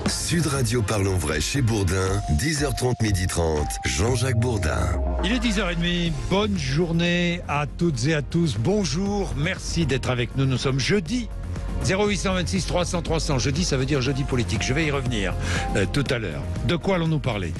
Sud Radio parle en vrai chez Bourdin, 10h30, 12h30, Jean-Jacques Bourdin. Il est 10h30, bonne journée à toutes et à tous, bonjour, merci d'être avec nous, nous sommes jeudi. 0826 300 300, jeudi ça veut dire jeudi politique, je vais y revenir tout à l'heure. De quoi allons-nous parler?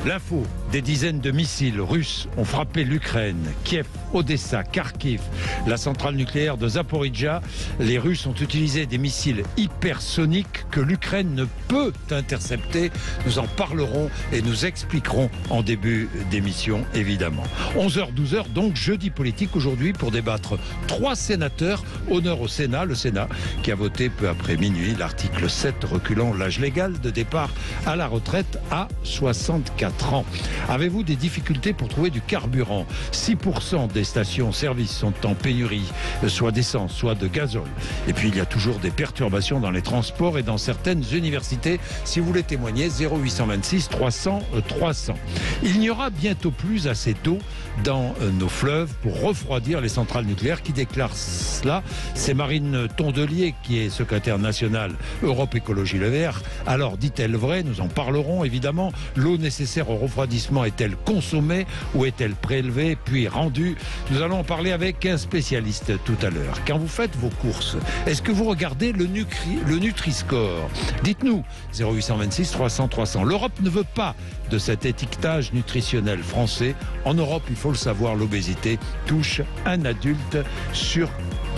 L'info, des dizaines de missiles russes ont frappé l'Ukraine, Kiev, Odessa, Kharkiv, la centrale nucléaire de Zaporijjia. Les Russes ont utilisé des missiles hypersoniques que l'Ukraine ne peut intercepter. Nous en parlerons et nous expliquerons en début d'émission évidemment. 11h, 12h, donc jeudi politique aujourd'hui pour débattre 3 sénateurs, honneur au Sénat, le Sénat qui a voté peu après minuit l'article 7 reculant l'âge légal de départ à la retraite à 64 ans. Avez-vous des difficultés pour trouver du carburant? 6% des stations-service sont en pénurie, soit d'essence, soit de gazole. Et puis il y a toujours des perturbations dans les transports et dans certaines universités. Si vous voulez témoigner, 0826 300 300. Il n'y aura bientôt plus assez d'eau dans nos fleuves pour refroidir les centrales nucléaires. Qui déclare cela? C'est Marine Tondelier, qui est secrétaire nationale Europe Écologie Les Verts. Alors, dit-elle vrai? Nous en parlerons évidemment. L'eau nécessaire au refroidissement est-elle consommée ou est-elle prélevée puis rendue? Nous allons en parler avec un spécialiste tout à l'heure. Quand vous faites vos courses, est-ce que vous regardez le Nutri-Score? Dites-nous, 0826 300 300. L'Europe ne veut pas de cet étiquetage nutritionnel français. En Europe, il faut le savoir, l'obésité touche un adulte sur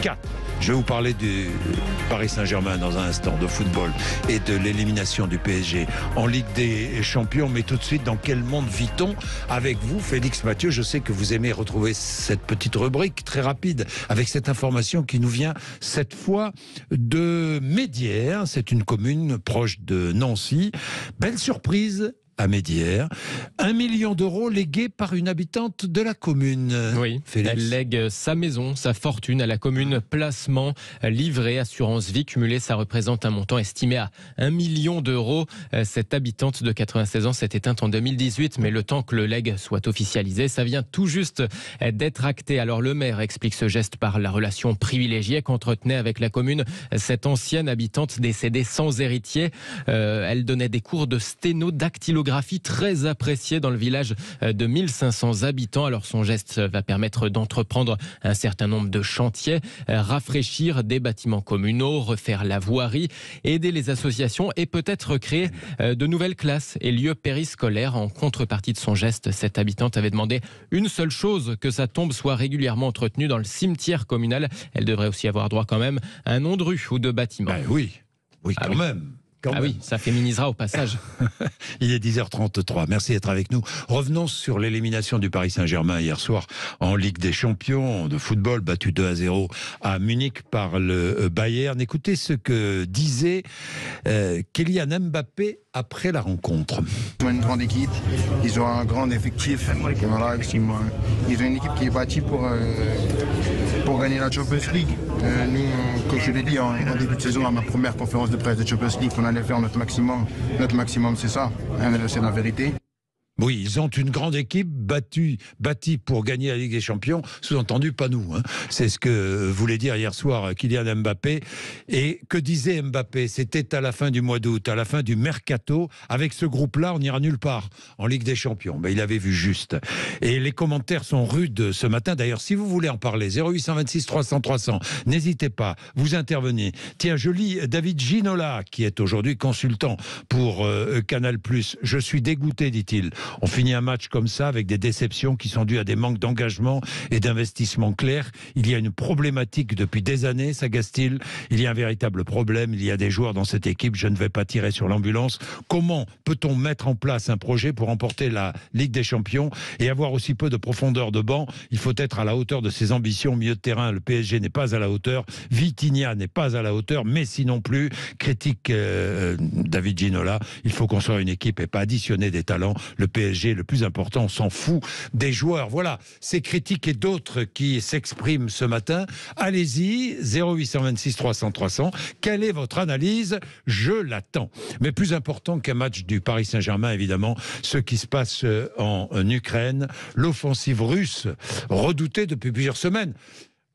4. Je vais vous parler du Paris Saint-Germain dans un instant, de football et de l'élimination du PSG en Ligue des Champions. Mais tout de suite, dans quel monde vit-on? Avec vous, Félix Mathieu, je sais que vous aimez retrouver cette petite rubrique très rapide avec cette information qui nous vient cette fois de Médières. C'est une commune proche de Nancy. Belle surprise à Médières, 1 million d'euros légués par une habitante de la commune. Oui, Félix. Elle lègue sa maison, sa fortune à la commune. Placement, livret, assurance vie cumulée, ça représente un montant estimé à 1 million d'euros. Cette habitante de 96 ans s'est éteinte en 2018, mais le temps que le legs soit officialisé, ça vient tout juste d'être acté. Alors le maire explique ce geste par la relation privilégiée qu'entretenait avec la commune cette ancienne habitante décédée sans héritier. Elle donnait des cours de sténodactylographie très appréciée dans le village de 1500 habitants. Alors son geste va permettre d'entreprendre un certain nombre de chantiers, rafraîchir des bâtiments communaux, refaire la voirie, aider les associations et peut-être créer de nouvelles classes et lieux périscolaires. En contrepartie de son geste, cette habitante avait demandé une seule chose, que sa tombe soit régulièrement entretenue dans le cimetière communal. Elle devrait aussi avoir droit quand même à un nom de rue ou de bâtiment. Ben oui, quand même. Oui, ça féminisera au passage. Il est 10h33, merci d'être avec nous. Revenons sur l'élimination du Paris Saint-Germain hier soir en Ligue des Champions de football, battu 2-0 à Munich par le Bayern. Écoutez ce que disait Kylian Mbappé après la rencontre. Ils ont une grande équipe, ils ont un grand effectif. Voilà, ils ont une équipe qui est bâtie pour gagner la Champions League. Nous, comme je l'ai dit en début de saison, à ma première conférence de presse de Champions League, on allait faire notre maximum. Notre maximum, c'est ça. C'est la vérité. Oui, ils ont une grande équipe bâtie pour gagner la Ligue des Champions, sous-entendu pas nous. C'est ce que voulait dire hier soir Kylian Mbappé. Et que disait Mbappé? C'était à la fin du mois d'août, à la fin du mercato. Avec ce groupe-là, on n'ira nulle part en Ligue des Champions. Mais il avait vu juste. Et les commentaires sont rudes ce matin. D'ailleurs, si vous voulez en parler, 0826 300 300, n'hésitez pas, vous intervenez. Tiens, je lis David Ginola, qui est aujourd'hui consultant pour Canal+. Je suis dégoûté, dit-il. On finit un match comme ça avec des déceptions qui sont dues à des manques d'engagement et d'investissement clairs. Il y a une problématique depuis des années, s'agace-t-il. Il y a un véritable problème. Il y a des joueurs dans cette équipe. Je ne vais pas tirer sur l'ambulance. Comment peut-on mettre en place un projet pour remporter la Ligue des Champions et avoir aussi peu de profondeur de banc? Il faut être à la hauteur de ses ambitions. Au milieu de terrain, le PSG n'est pas à la hauteur. Vitinha n'est pas à la hauteur. Messi non plus. Critique David Ginola. Il faut construire une équipe et pas additionner des talents. Le PSG, le plus important, on s'en fout des joueurs. Voilà, ces critiques et d'autres qui s'expriment ce matin. Allez-y, 0826 300 300. Quelle est votre analyse? Je l'attends. Mais plus important qu'un match du Paris Saint-Germain, évidemment, ce qui se passe en Ukraine, l'offensive russe, redoutée depuis plusieurs semaines,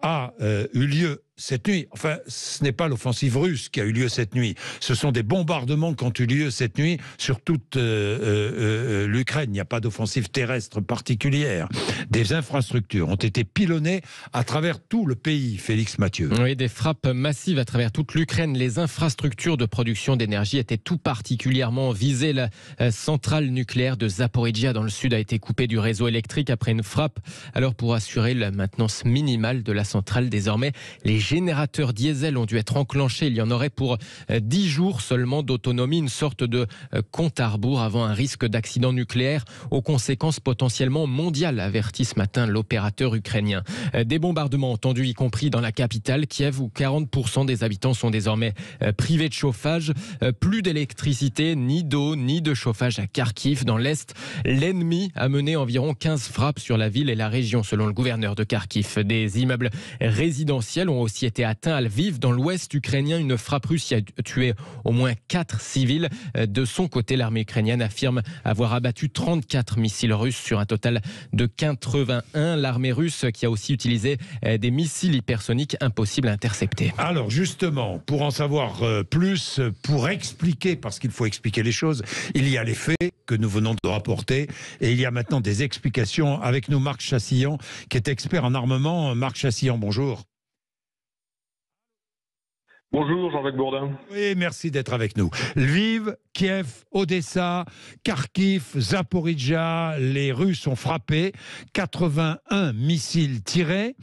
a eu lieu cette nuit. Enfin, ce n'est pas l'offensive russe qui a eu lieu cette nuit. Ce sont des bombardements qui ont eu lieu cette nuit sur toute l'Ukraine. Il n'y a pas d'offensive terrestre particulière. Des infrastructures ont été pilonnées à travers tout le pays, Félix Mathieu. Oui, des frappes massives à travers toute l'Ukraine. Les infrastructures de production d'énergie étaient tout particulièrement visées. La centrale nucléaire de Zaporijia dans le sud a été coupée du réseau électrique après une frappe. Alors pour assurer la maintenance minimale de la centrale, désormais, les générateurs diesel ont dû être enclenchés. Il y en aurait pour 10 jours seulement d'autonomie, une sorte de compte à rebours avant un risque d'accident nucléaire aux conséquences potentiellement mondiales, avertit ce matin l'opérateur ukrainien. Des bombardements entendus, y compris dans la capitale, Kiev, où 40% des habitants sont désormais privés de chauffage. Plus d'électricité, ni d'eau, ni de chauffage à Kharkiv. Dans l'Est, l'ennemi a mené environ 15 frappes sur la ville et la région, selon le gouverneur de Kharkiv. Des immeubles résidentiels ont aussi été atteints à Lviv. Dans l'ouest ukrainien, une frappe russe y a tué au moins 4 civils. De son côté, l'armée ukrainienne affirme avoir abattu 34 missiles russes sur un total de 81. L'armée russe qui a aussi utilisé des missiles hypersoniques impossibles à intercepter. Alors justement, pour en savoir plus, pour expliquer, parce qu'il faut expliquer les choses, il y a les faits que nous venons de rapporter et il y a maintenant des explications. Avec nous, Marc Chassillon, qui est expert en armement. Marc Chassillon, bonjour. Bonjour Jean-Jacques Bourdin. Oui, merci d'être avec nous. Lviv, Kiev, Odessa, Kharkiv, Zaporijia, les Russes ont frappé, 81 missiles tirés.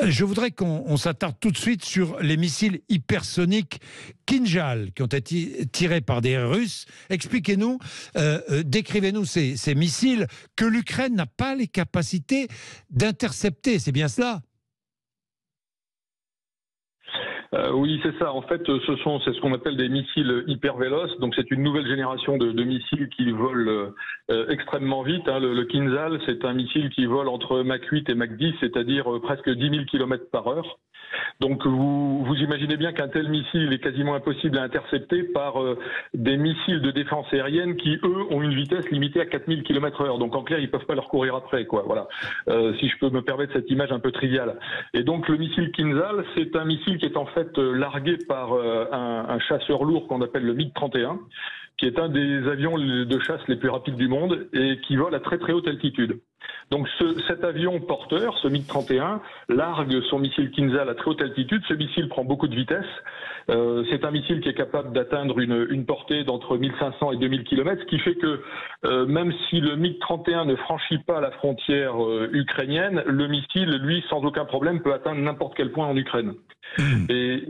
Je voudrais qu'on s'attarde tout de suite sur les missiles hypersoniques Kinjal qui ont été tirés par des Russes. Expliquez-nous, décrivez-nous ces missiles que l'Ukraine n'a pas les capacités d'intercepter, c'est bien cela ? Oui, c'est ça. En fait, c'est ce qu'on appelle des missiles hyper véloces. Donc, c'est une nouvelle génération de missiles qui volent extrêmement vite. Le Kinzhal, c'est un missile qui vole entre Mach 8 et Mach 10, c'est-à-dire presque 10 000 km/h. Donc, vous imaginez bien qu'un tel missile est quasiment impossible à intercepter par des missiles de défense aérienne qui, eux, ont une vitesse limitée à 4 000 km/h. Donc, en clair, ils peuvent pas leur courir après, quoi. Voilà. Si je peux me permettre cette image un peu triviale. Et donc, le missile Kinzhal, c'est un missile qui est en fait largué par un chasseur lourd qu'on appelle le MiG-31, qui est un des avions de chasse les plus rapides du monde et qui vole à très très haute altitude. Donc cet avion porteur, ce MiG-31, largue son missile Kinzhal à très haute altitude. Ce missile prend beaucoup de vitesse. C'est un missile qui est capable d'atteindre une portée d'entre 1500 et 2000 km, ce qui fait que même si le MiG-31 ne franchit pas la frontière ukrainienne, le missile, lui, sans aucun problème, peut atteindre n'importe quel point en Ukraine. Et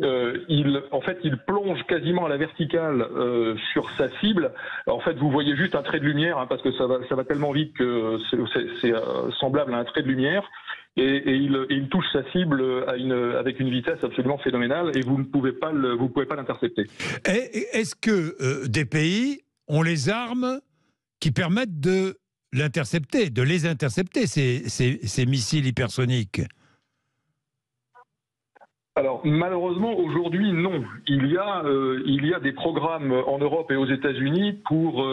il plonge quasiment à la verticale sur sa cible. En fait, vous voyez juste un trait de lumière, parce que ça va tellement vite que c'est semblable à un trait de lumière. Et il touche sa cible avec une vitesse absolument phénoménale et vous ne pouvez pas l'intercepter. Est-ce que des pays ont les armes qui permettent de l'intercepter, de les intercepter, ces missiles hypersoniques ? Alors malheureusement aujourd'hui non. Il y a des programmes en Europe et aux États-Unis pour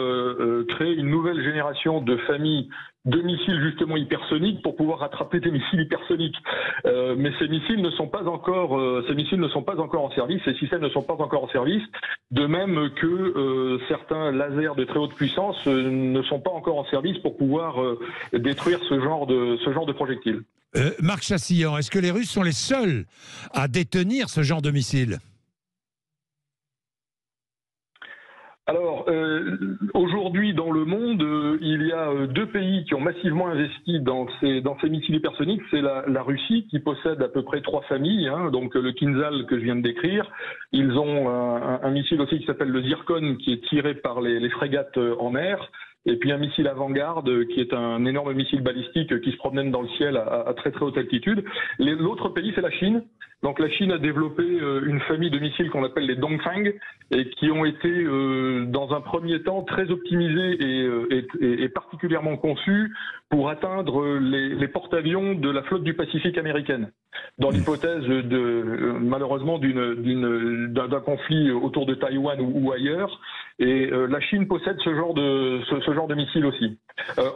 créer une nouvelle génération de familles de missiles justement hypersoniques pour pouvoir rattraper des missiles hypersoniques. Mais ces missiles ne sont pas encore en service, ces systèmes ne sont pas encore en service, de même que certains lasers de très haute puissance ne sont pas encore en service pour pouvoir détruire ce genre de projectiles. Marc Chassillon, est-ce que les Russes sont les seuls à détenir ce genre de missiles ? Alors, aujourd'hui, dans le monde, il y a 2 pays qui ont massivement investi dans ces missiles hypersoniques. C'est la Russie, qui possède à peu près 3 familles, donc le Kinzhal que je viens de décrire. Ils ont un missile aussi qui s'appelle le Zircon, qui est tiré par les frégates en mer. Et puis un missile avant-garde qui est un énorme missile balistique qui se promène dans le ciel à très très haute altitude. L'autre pays, c'est la Chine. Donc la Chine a développé une famille de missiles qu'on appelle les Dongfang et qui ont été dans un premier temps très optimisés et particulièrement conçus pour atteindre les porte-avions de la flotte du Pacifique américaine. Dans l'hypothèse malheureusement d'un conflit autour de Taïwan ou ailleurs. Et la Chine possède ce genre de missiles aussi.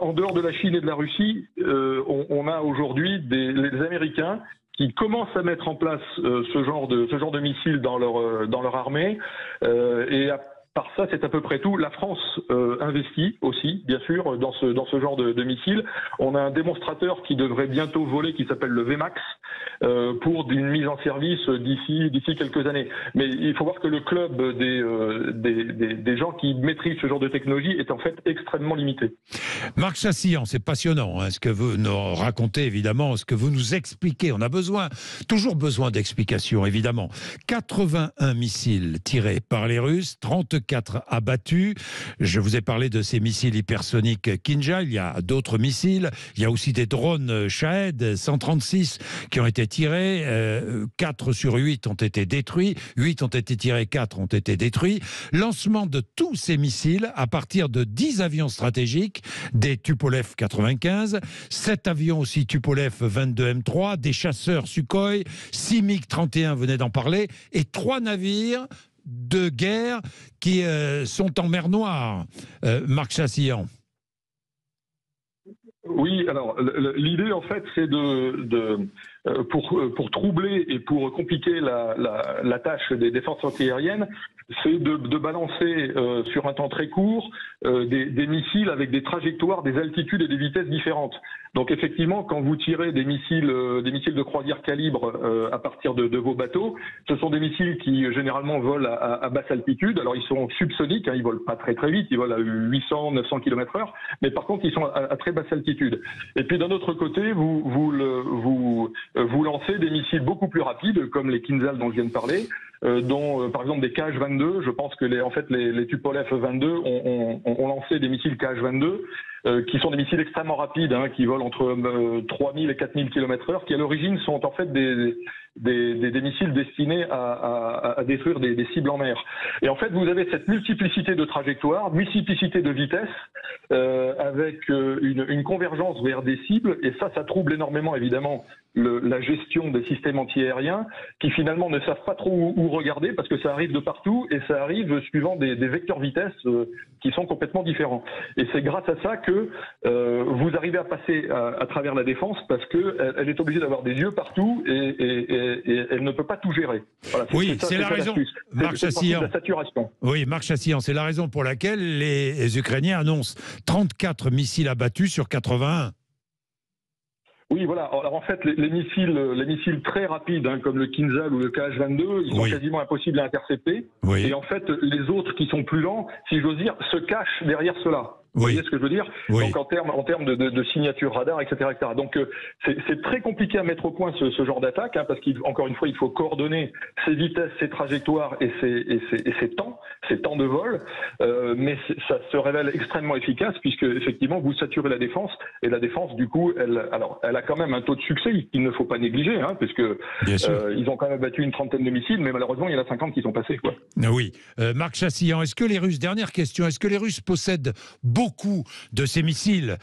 En dehors de la Chine et de la Russie, on a aujourd'hui les Américains qui commencent à mettre en place ce genre de missiles dans leur armée. Et par ça, c'est à peu près tout. La France investit aussi, bien sûr, dans ce genre de missiles. On a un démonstrateur qui devrait bientôt voler, qui s'appelle le VMAX, pour une mise en service d'ici quelques années. Mais il faut voir que le club des gens qui maîtrisent ce genre de technologie est en fait extrêmement limité. Marc Chassillan, c'est passionnant ce que vous nous racontez, évidemment, ce que vous nous expliquez. On a toujours besoin d'explications, évidemment. 81 missiles tirés par les Russes, 34 abattus. Je vous ai parlé de ces missiles hypersoniques Kinjal. Il y a d'autres missiles. Il y a aussi des drones Shahed 136 qui ont été tirés. 4 sur 8 ont été détruits. 8 ont été tirés, 4 ont été détruits. Lancement de tous ces missiles à partir de 10 avions stratégiques, des Tupolev 95, 7 avions aussi Tupolev 22 M3, des chasseurs Sukhoi, 6 MiG-31, vous venez d'en parler, et 3 navires de guerre qui sont en mer Noire. Marc Chassillan. Oui, alors l'idée en fait c'est pour troubler et pour compliquer la tâche des défenses antiaériennes, c'est de balancer sur un temps très court des missiles avec des trajectoires, des altitudes et des vitesses différentes. Donc effectivement, quand vous tirez des missiles de croisière calibre à partir de vos bateaux, ce sont des missiles qui généralement volent à basse altitude. Alors ils sont subsoniques, ils volent pas très très vite, ils volent à 800-900 km/h, mais par contre ils sont à très basse altitude. Et puis d'un autre côté, vous lancez des missiles beaucoup plus rapides, comme les Kinzhal dont je viens de parler, dont par exemple des KH-22. Je pense que les Tupolev 22 ont lancé des missiles KH-22 qui sont des missiles extrêmement rapides, qui volent entre 3000 et 4000 km/h, qui à l'origine sont en fait des missiles destinés à détruire des cibles en mer. Et en fait, vous avez cette multiplicité de trajectoires, multiplicité de vitesses, avec une convergence vers des cibles, et ça trouble énormément, évidemment, la gestion des systèmes antiaériens, qui finalement ne savent pas trop où regarder, parce que ça arrive de partout, et ça arrive suivant des vecteurs vitesse qui sont complètement différents. Et c'est grâce à ça que vous arrivez à passer à travers la défense, parce qu'elle est obligée d'avoir des yeux partout, et elle ne peut pas tout gérer. Voilà, c'est la raison. Marc Chassillan. La saturation. Oui, Marc Chassillan, c'est la raison pour laquelle les Ukrainiens annoncent 34 missiles abattus sur 81. Oui, voilà. Alors en fait, les missiles très rapides, comme le Kinzhal ou le KH-22, ils sont quasiment impossibles à intercepter. Oui. Et en fait, les autres qui sont plus lents, si j'ose dire, se cachent derrière cela. Vous voyez ce que je veux dire? Donc en termes de signature radar, etc. Donc c'est très compliqué à mettre au point ce genre d'attaque, parce qu'encore une fois, il faut coordonner ses vitesses, ses trajectoires et ses temps de vol. Mais ça se révèle extrêmement efficace, puisque effectivement vous saturez la défense, et la défense du coup, elle a quand même un taux de succès qu'il ne faut pas négliger, puisque ils ont quand même battu une trentaine de missiles, mais malheureusement il y en a 50 qui sont passés, quoi. Oui, Marc Chassillan, est-ce que les Russes, dernière question, est-ce que les Russes possèdent beaucoup de ces missiles,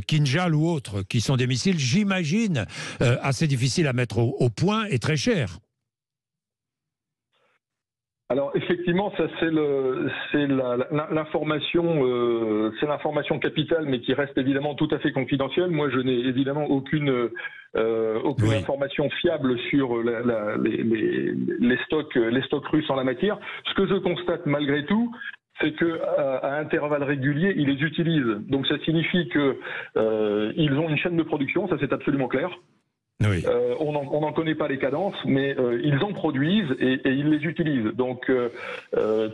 Kinjal ou autres, qui sont des missiles, j'imagine, assez difficiles à mettre au point et très chers? Alors effectivement, ça c'est l'information capitale, mais qui reste évidemment tout à fait confidentielle. Moi, je n'ai évidemment aucune information fiable sur les stocks russes en la matière. Ce que je constate malgré tout, c'est qu'à intervalles réguliers, ils les utilisent. Donc ça signifie qu'ils ont une chaîne de production, ça c'est absolument clair. Oui. On n'en connaît pas les cadences, mais ils en produisent et ils les utilisent. Donc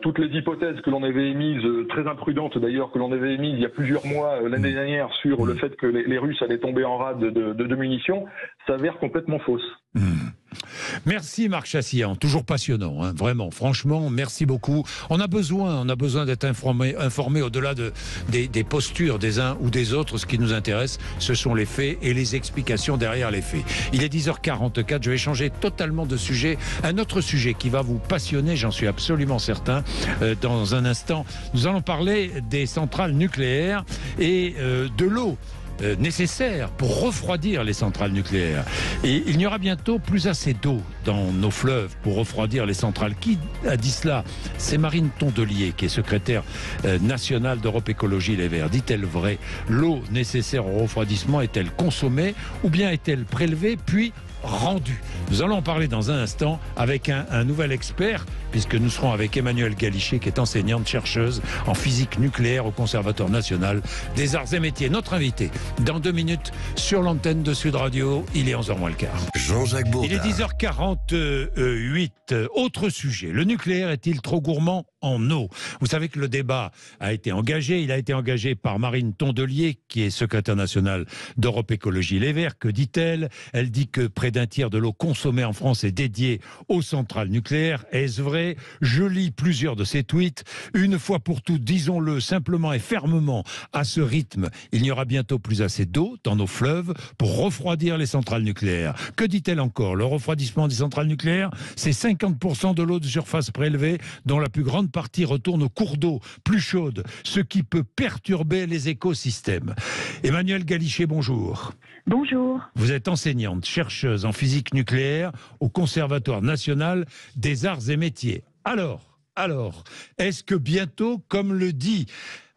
toutes les hypothèses que l'on avait émises, très imprudentes d'ailleurs, que l'on avait émises il y a plusieurs mois l'année dernière sur le fait que les Russes allaient tomber en rade de munitions, s'avèrent complètement fausses. Merci Marc Chassillan, toujours passionnant, vraiment, franchement, merci beaucoup. On a besoin d'être informé au-delà des postures des uns ou des autres. Ce qui nous intéresse, ce sont les faits et les explications derrière les faits. Il est 10h44, je vais changer totalement de sujet. Un autre sujet qui va vous passionner, j'en suis absolument certain. Dans un instant, nous allons parler des centrales nucléaires et de l'eau nécessaire pour refroidir les centrales nucléaires. Et il n'y aura bientôt plus assez d'eau dans nos fleuves pour refroidir les centrales. Qui a dit cela? C'est Marine Tondelier, qui est secrétaire nationale d'Europe Écologie Les Verts. Dit-elle vrai? L'eau nécessaire au refroidissement est-elle consommée ou bien est-elle prélevée puis rendu. Nous allons en parler dans un instant avec un nouvel expert, puisque nous serons avec Emmanuelle Galichet, qui est enseignante chercheuse en physique nucléaire au Conservatoire national des arts et métiers. Notre invité, dans 2 minutes, sur l'antenne de Sud Radio, il est 11h moins le quart. Jean-Jacques Bourdin. Il est 10h48. Autre sujet, le nucléaire est-il trop gourmand en eau? Vous savez que le débat a été engagé. Il a été engagé par Marine Tondelier, qui est secrétaire nationale d'Europe Écologie Les Verts. Que dit-elle? Elle dit que près d'un tiers de l'eau consommée en France est dédiée aux centrales nucléaires. Est-ce vrai? Je lis plusieurs de ses tweets. Une fois pour toutes, disons-le simplement et fermement, à ce rythme, il n'y aura bientôt plus assez d'eau dans nos fleuves pour refroidir les centrales nucléaires. Que dit-elle encore? Le refroidissement des centrales nucléaires, c'est 50% de l'eau de surface prélevée, dont la plus grande partie retourne aux cours d'eau plus chaudes, ce qui peut perturber les écosystèmes. Emmanuelle Galichet, bonjour. Bonjour. Vous êtes enseignante, chercheuse en physique nucléaire au Conservatoire national des arts et métiers. Alors, est-ce que bientôt, comme le dit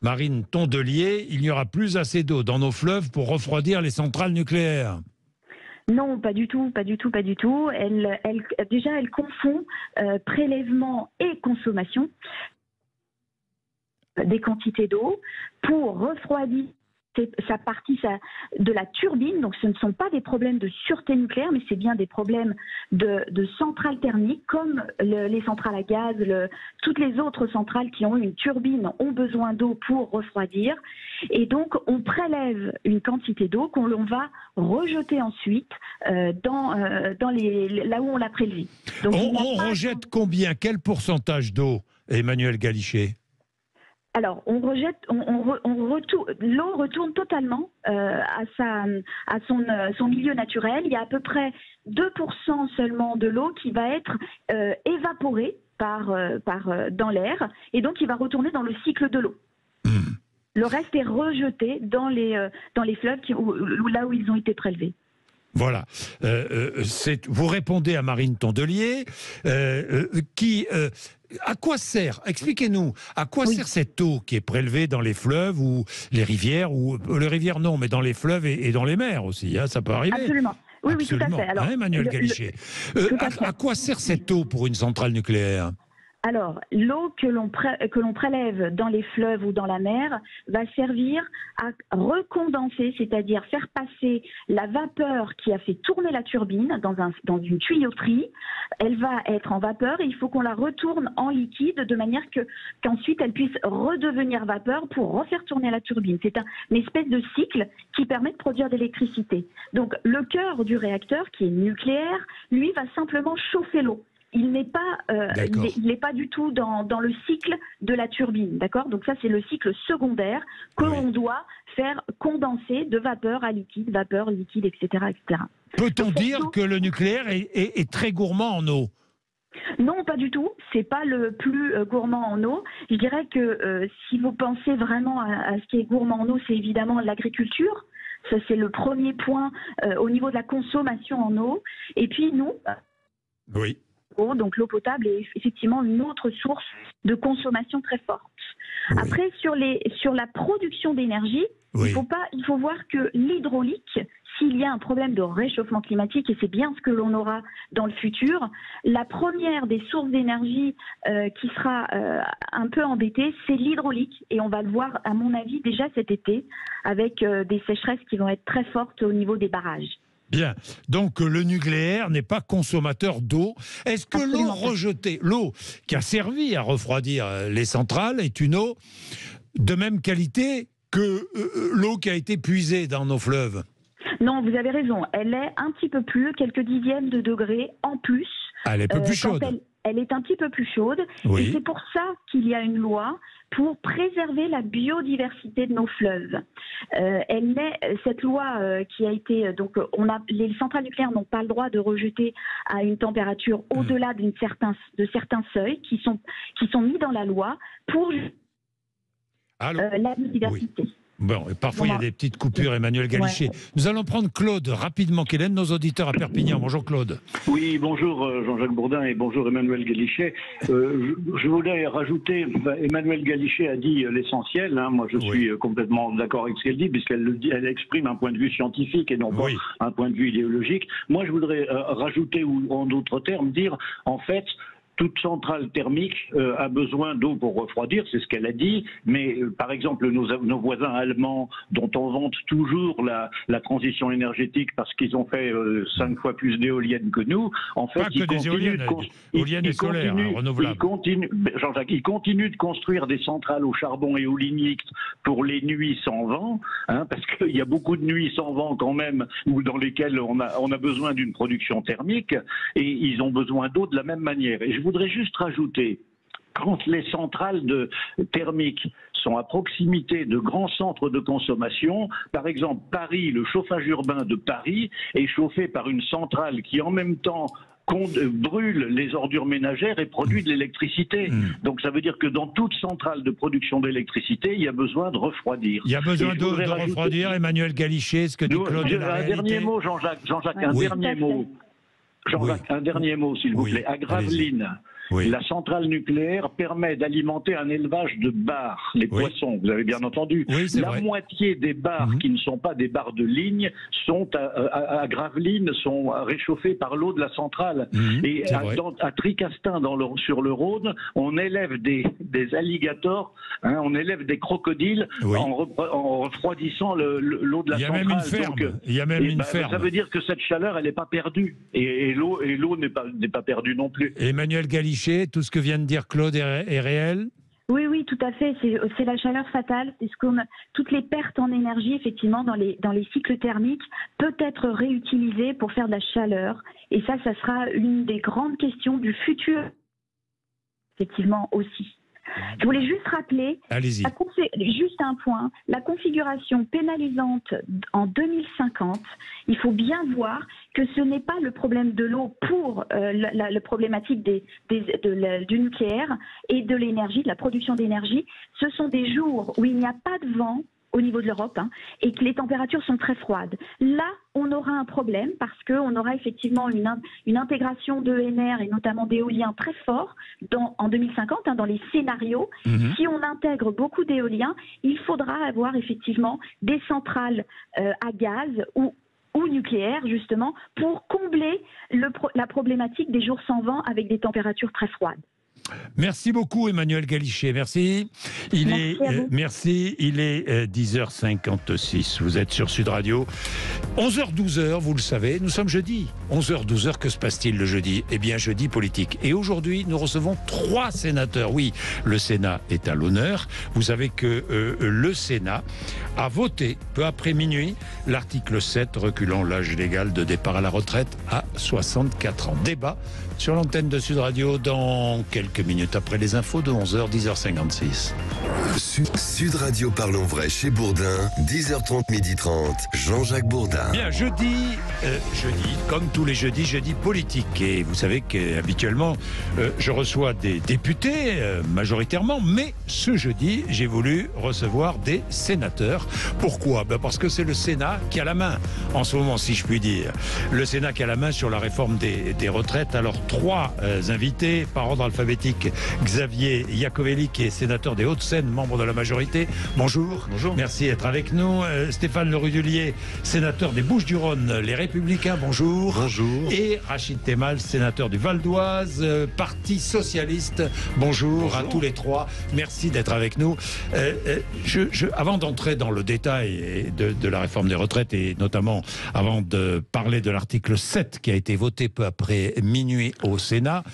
Marine Tondelier, il n'y aura plus assez d'eau dans nos fleuves pour refroidir les centrales nucléaires? Non, pas du tout. Elle confond prélèvement et consommation des quantités d'eau pour refroidir sa partie de la turbine. Donc ce ne sont pas des problèmes de sûreté nucléaire, mais c'est bien des problèmes de centrales thermiques, comme les centrales à gaz, toutes les autres centrales qui ont une turbine ont besoin d'eau pour refroidir. Et donc on prélève une quantité d'eau qu'on va rejeter ensuite là où on l'a prélevée. Donc, on rejette combien? Quel pourcentage d'eau, Emmanuelle Galichet? Alors, l'eau retourne totalement à son milieu naturel. Il y a à peu près 2% seulement de l'eau qui va être évaporée dans l'air, et donc il va retourner dans le cycle de l'eau. Le reste est rejeté dans les fleuves là où ils ont été prélevés. Voilà. Vous répondez à Marine Tondelier, à quoi sert, expliquez-nous, à quoi sert cette eau qui est prélevée dans les fleuves ou les rivières, ou les rivières non, mais dans les fleuves et dans les mers aussi, hein, ça peut arriver. Absolument. Oui, Absolument. Oui, tout à fait. Alors, Emmanuelle Galichet, à quoi sert cette eau pour une centrale nucléaire? Alors, l'eau que l'on prélève dans les fleuves ou dans la mer va servir à recondenser, c'est-à-dire faire passer la vapeur qui a fait tourner la turbine dans une tuyauterie. Elle va être en vapeur et il faut qu'on la retourne en liquide de manière qu'ensuite elle puisse redevenir vapeur pour refaire tourner la turbine. C'est une espèce de cycle qui permet de produire de l'électricité. Donc, le cœur du réacteur, qui est nucléaire, lui va simplement chauffer l'eau. Il n'est pas du tout dans le cycle de la turbine, d'accord? Donc ça, c'est le cycle secondaire que l'on doit faire condenser de vapeur à liquide, vapeur, liquide, etc., etc. Peut-on dire que le nucléaire est très gourmand en eau? Non, pas du tout. C'est pas le plus gourmand en eau. Je dirais que si vous pensez vraiment à ce qui est gourmand en eau, c'est évidemment l'agriculture. Ça, c'est le premier point au niveau de la consommation en eau. Et puis nous... Oui. Donc l'eau potable est effectivement une autre source de consommation très forte. Oui. Après, sur la production d'énergie, il faut voir que l'hydraulique, s'il y a un problème de réchauffement climatique, et c'est bien ce que l'on aura dans le futur, la première des sources d'énergie qui sera un peu embêtée, c'est l'hydraulique. Et on va le voir, à mon avis, déjà cet été, avec des sécheresses qui vont être très fortes au niveau des barrages. Bien, donc le nucléaire n'est pas consommateur d'eau. Est-ce que l'eau rejetée, l'eau qui a servi à refroidir les centrales, est une eau de même qualité que l'eau qui a été puisée dans nos fleuves? Non, vous avez raison. Elle est un petit peu plus, quelques dixièmes de degrés en plus. Elle est un peu plus chaude. Elle est un petit peu plus chaude. Oui. Et c'est pour ça qu'il y a une loi pour préserver la biodiversité de nos fleuves. Cette loi qui a été... Donc, les centrales nucléaires n'ont pas le droit de rejeter à une température au-delà de certains seuils qui sont mis dans la loi pour la biodiversité. Oui. Bon, et parfois il y a des petites coupures, Emmanuel Galichet. Nous allons prendre Claude rapidement, qui est l'un de nos auditeurs à Perpignan. Bonjour Claude. Oui, bonjour Jean-Jacques Bourdin et bonjour Emmanuel Galichet. Je voulais rajouter, Emmanuel Galichet a dit l'essentiel, hein, moi je suis complètement d'accord avec ce qu'elle dit, puisqu'elle exprime un point de vue scientifique et non pas un point de vue idéologique. Moi je voudrais rajouter, ou en d'autres termes, dire en fait, toute centrale thermique a besoin d'eau pour refroidir, c'est ce qu'elle a dit, mais par exemple nos voisins allemands, dont on vante toujours la transition énergétique parce qu'ils ont fait 5 fois plus d'éoliennes que nous, en fait ils continuent de construire des centrales au charbon éolinique pour les nuits sans vent, hein, parce qu'il y a beaucoup de nuits sans vent quand même, ou dans lesquelles on a besoin d'une production thermique, et ils ont besoin d'eau de la même manière. Et je voudrais juste rajouter, quand les centrales thermiques sont à proximité de grands centres de consommation, par exemple Paris, le chauffage urbain de Paris est chauffé par une centrale qui en même temps brûle les ordures ménagères et produit de l'électricité. Donc ça veut dire que dans toute centrale de production d'électricité, il y a besoin de refroidir. Il y a besoin d'eau de refroidir, Emmanuel Galichet, ce que dit Claude. Un dernier mot, Jean-Jacques, dernier mot. Jean-Jacques, un dernier mot, s'il vous plaît. À Gravelines, la centrale nucléaire permet d'alimenter un élevage de bars, les poissons, vous avez bien entendu. La moitié des bars qui ne sont pas des bars de ligne sont à Gravelines, sont réchauffés par l'eau de la centrale. Et à Tricastin, sur le Rhône, on élève des alligators, hein, on élève des crocodiles en refroidissant l'eau de la centrale. Il y a même une ferme. Ça veut dire que cette chaleur, elle n'est pas perdue. Et l'eau n'est pas perdue non plus. Emmanuel Galichet, tout ce que vient de dire Claude est réel ? Oui, tout à fait. C'est la chaleur fatale. C'est toutes les pertes en énergie, effectivement, dans les cycles thermiques, peut être réutilisées pour faire de la chaleur. Et ça sera une des grandes questions du futur, effectivement, aussi. Je voulais juste rappeler, juste un point, la configuration pénalisante en 2050, il faut bien voir que ce n'est pas le problème de l'eau pour la problématique du nucléaire et de l'énergie, de la production d'énergie. Ce sont des jours où il n'y a pas de vent au niveau de l'Europe, hein, et que les températures sont très froides. Là, on aura un problème parce qu'on aura effectivement une intégration d'ENR et notamment d'éoliens très forts en 2050, hein, dans les scénarios. Si on intègre beaucoup d'éoliens, il faudra avoir effectivement des centrales à gaz ou nucléaires, justement, pour combler la problématique des jours sans vent avec des températures très froides. Merci beaucoup Emmanuel Galichet, merci. Il est 10h56, vous êtes sur Sud Radio. 11h-12h, vous le savez, nous sommes jeudi. 11h-12h, que se passe-t-il le jeudi ? Eh bien, jeudi politique. Et aujourd'hui, nous recevons 3 sénateurs. Oui, le Sénat est à l'honneur. Vous savez que le Sénat a voté, peu après minuit, l'article 7 reculant l'âge légal de départ à la retraite à 64 ans. Débat sur l'antenne de Sud Radio dans quelques minutes après les infos de 11h, 10h56. Sud Radio Parlons Vrai chez Bourdin, 10h30, 12h30, Jean-Jacques Bourdin. Bien, jeudi, comme tous les jeudis, jeudi politique. Et vous savez qu'habituellement, je reçois des députés, majoritairement, mais ce jeudi, j'ai voulu recevoir des sénateurs. Pourquoi ? Parce que c'est le Sénat qui a la main, en ce moment, si je puis dire. Le Sénat qui a la main sur la réforme des retraites. Alors, 3 invités, par ordre alphabétique, Xavier Iacovelli, qui est sénateur des Hauts-de-Seine, membre de la majorité. Bonjour. Bonjour. Merci d'être avec nous. Stéphane Le Rudulier, sénateur des Bouches-du-Rhône, Les Républicains. Bonjour. Bonjour. Et Rachid Temal, sénateur du Val d'Oise, Parti Socialiste. Bonjour à tous les 3. Merci d'être avec nous. Avant d'entrer dans le détail de la réforme des retraites, et notamment avant de parler de l'article 7 qui a été voté peu après minuit au Sénat,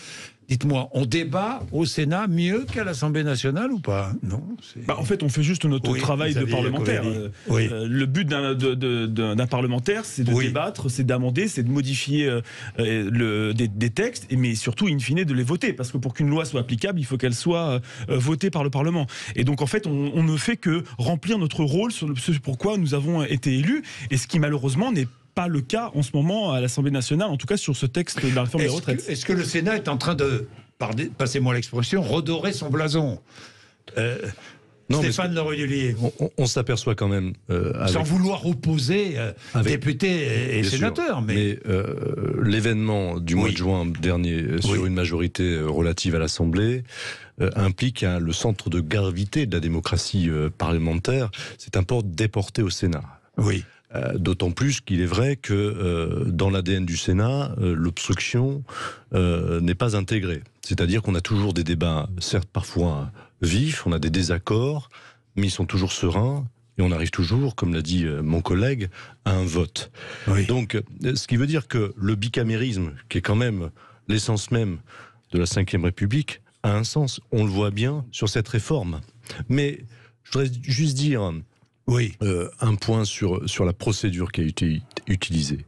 dites-moi, on débat au Sénat mieux qu'à l'Assemblée nationale ou pas ? Non. En fait, on fait juste notre travail de parlementaire. Le but d'un parlementaire, c'est de débattre, c'est d'amender, c'est de modifier des textes, mais surtout, in fine, de les voter. Parce que pour qu'une loi soit applicable, il faut qu'elle soit votée par le Parlement. Et donc, en fait, on ne fait que remplir notre rôle sur ce pourquoi nous avons été élus, et ce qui, malheureusement, n'est pas le cas en ce moment à l'Assemblée nationale, en tout cas sur ce texte de la réforme des retraites. Est-ce que le Sénat est en train de, passez-moi l'expression, redorer son blason ? Stéphane Le Rudulier. On s'aperçoit quand même... sans vouloir opposer députés et sénateurs. Mais l'événement du mois de juin dernier sur une majorité relative à l'Assemblée implique le centre de gravité de la démocratie parlementaire. C'est un port déporté au Sénat. Oui. D'autant plus qu'il est vrai que dans l'ADN du Sénat, l'obstruction n'est pas intégrée. C'est-à-dire qu'on a toujours des débats, certes parfois vifs, on a des désaccords, mais ils sont toujours sereins. Et on arrive toujours, comme l'a dit mon collègue, à un vote. Oui. Donc, ce qui veut dire que le bicamérisme, qui est quand même l'essence même de la Ve République, a un sens. On le voit bien sur cette réforme. Mais je voudrais juste dire un point sur la procédure qui a été utilisée.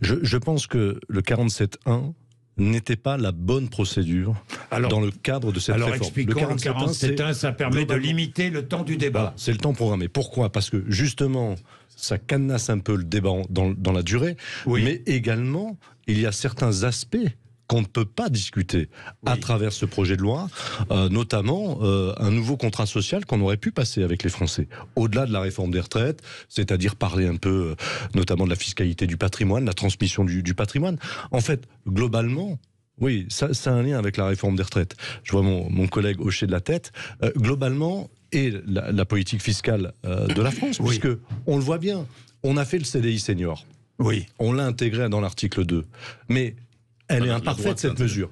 Je pense que le 47.1 n'était pas la bonne procédure dans le cadre de cette réforme. Alors expliquons, le 47.1, ça permet de limiter le temps du débat. Voilà, c'est le temps programmé. Pourquoi ? Parce que justement, ça cadenasse un peu le débat dans la durée, mais également, il y a certains aspects qu'on ne peut pas discuter à travers ce projet de loi, notamment un nouveau contrat social qu'on aurait pu passer avec les Français, au-delà de la réforme des retraites, c'est-à-dire parler un peu notamment de la fiscalité du patrimoine, la transmission du patrimoine. En fait, globalement, oui, ça a un lien avec la réforme des retraites. Je vois mon collègue hocher de la tête. Globalement, et la politique fiscale de la France, puisque on le voit bien, on a fait le CDI senior. Oui. On l'a intégré dans l'article 2. Mais elle est imparfaite, cette mesure.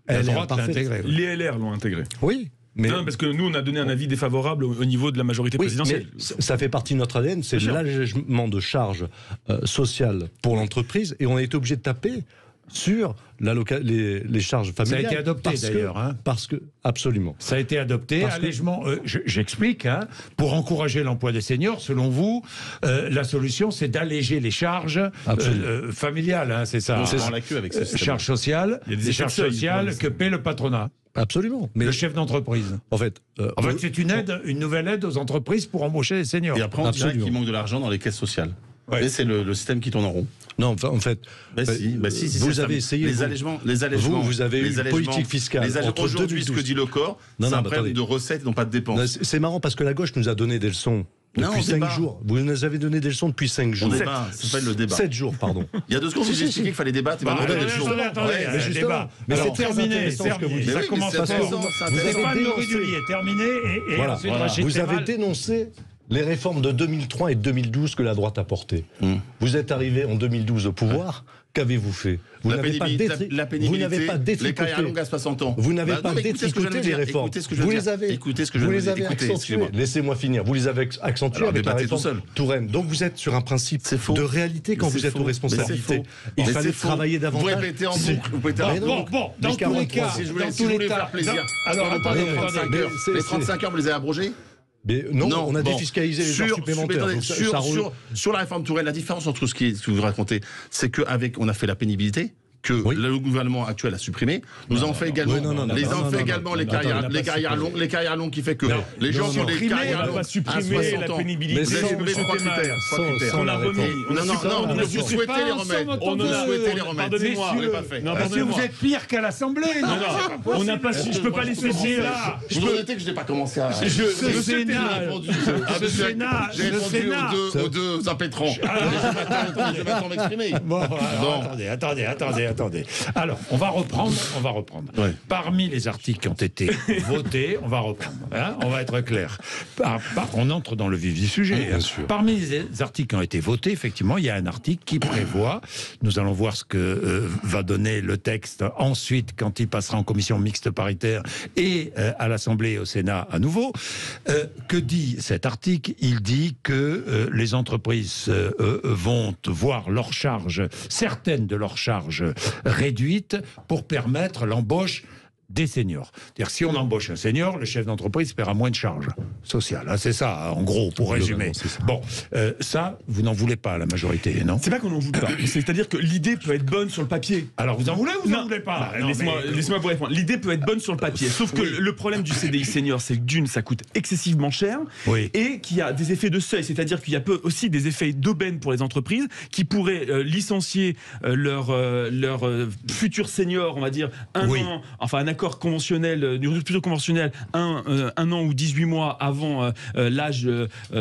Elle est imparfaite. Les LR l'ont intégrée. Oui. Mais non, parce que nous, on a donné un avis défavorable au niveau de la majorité présidentielle. Ça fait partie de notre ADN, c'est l'allègement de charges sociales pour l'entreprise, et on a été obligé de taper sur les charges familiales. Ça a été adopté d'ailleurs. Parce que, absolument. Ça a été adopté, allègement. J'explique, pour encourager l'emploi des seniors, selon vous, la solution c'est d'alléger les charges familiales, c'est ça. On la queue avec ce système. Charges sociales, les charges sociales que paie le patronat. Absolument. Mais le chef d'entreprise. En fait, c'est une nouvelle aide aux entreprises pour embaucher les seniors. Et après, on dirait qu'il manque de l'argent dans les caisses sociales. Ouais. C'est le système qui tourne en rond. Non, en fait, vous avez essayé les allègements. Vous avez eu une politique fiscale. Aujourd'hui, ce que dit le corps, c'est un problème de recettes, non pas de dépenses. C'est marrant parce que la gauche nous a donné des leçons. Depuis 5 jours. Vous nous avez donné des leçons depuis 5 jours. Ça s'appelle le débat. 7 jours, pardon. Il y a 2 secondes, j'ai expliqué qu'il fallait débattre. Mais c'est terminé. Ça commence à faire. Stéphane Le Rudulier est terminé. Et vous avez dénoncé les réformes de 2003 et 2012 que la droite a portées. Vous êtes arrivé en 2012 au pouvoir. Qu'avez-vous fait? Vous n'avez pas détricoté les carrières longues à 60 ans. Vous n'avez pas détricoté les réformes. Vous les avez accentuées. Laissez-moi finir. Vous les avez accentuées avec la réforme Touraine. Donc vous êtes sur un principe de réalité quand vous êtes aux responsabilités. Il fallait travailler davantage. Vous répétez en boucle. Bon, dans tous les cas, si je voulais faire plaisir. Alors attendez, les 35 heures, vous les avez abrogés? Mais non, on a défiscalisé les heures supplémentaires. Sur la réforme Touraine, la différence entre ce que vous racontez, c'est qu'avec on a fait la pénibilité, que le gouvernement actuel a supprimé. Nous avons fait également les carrières longues qui fait que les gens qui ont des carrières longues à 60 ans, vous avez supprimé 3 critères. On a remis. Non, vous souhaitez les remettre. On souhaitait les remettre. Pardonnez-moi, on l'a pas fait. Parce que vous êtes pire qu'à l'Assemblée. On n'a pas. Je peux pas laisser là. Vous notez que je n'ai pas commencé à. J'ai répondu aux deux impétrants. Je vais maintenant m'exprimer. Bon, attendez. Alors, on va reprendre. Ouais. Parmi les articles qui ont été votés, on va reprendre. On va être clair. On entre dans le vif du sujet. Bien sûr. Parmi les articles qui ont été votés, effectivement, il y a un article qui prévoit, nous allons voir ce que va donner le texte ensuite quand il passera en commission mixte paritaire et à l'Assemblée et au Sénat à nouveau. Que dit cet article? Il dit que les entreprises vont voir leurs charges, certaines de leurs charges réduite pour permettre l'embauche des seniors. C'est-à-dire si on embauche un senior, le chef d'entreprise paiera moins de charges sociales. C'est ça, en gros, pour résumer. Bon, ça, vous n'en voulez pas, la majorité, non? C'est pas qu'on n'en voulait pas. C'est-à-dire que l'idée peut être bonne sur le papier. Alors vous en voulez ou vous n'en voulez pas? Laissez-moi vous répondre. L'idée peut être bonne sur le papier. Sauf que le problème du CDI senior, c'est que d'une, ça coûte excessivement cher et qu'il y a des effets de seuil. C'est-à-dire qu'il y a aussi des effets d'aubaine pour les entreprises qui pourraient licencier leurs futurs seniors, on va dire, un an, enfin un accord accord conventionnel, d'une rupture conventionnelle un an ou 18 mois avant l'âge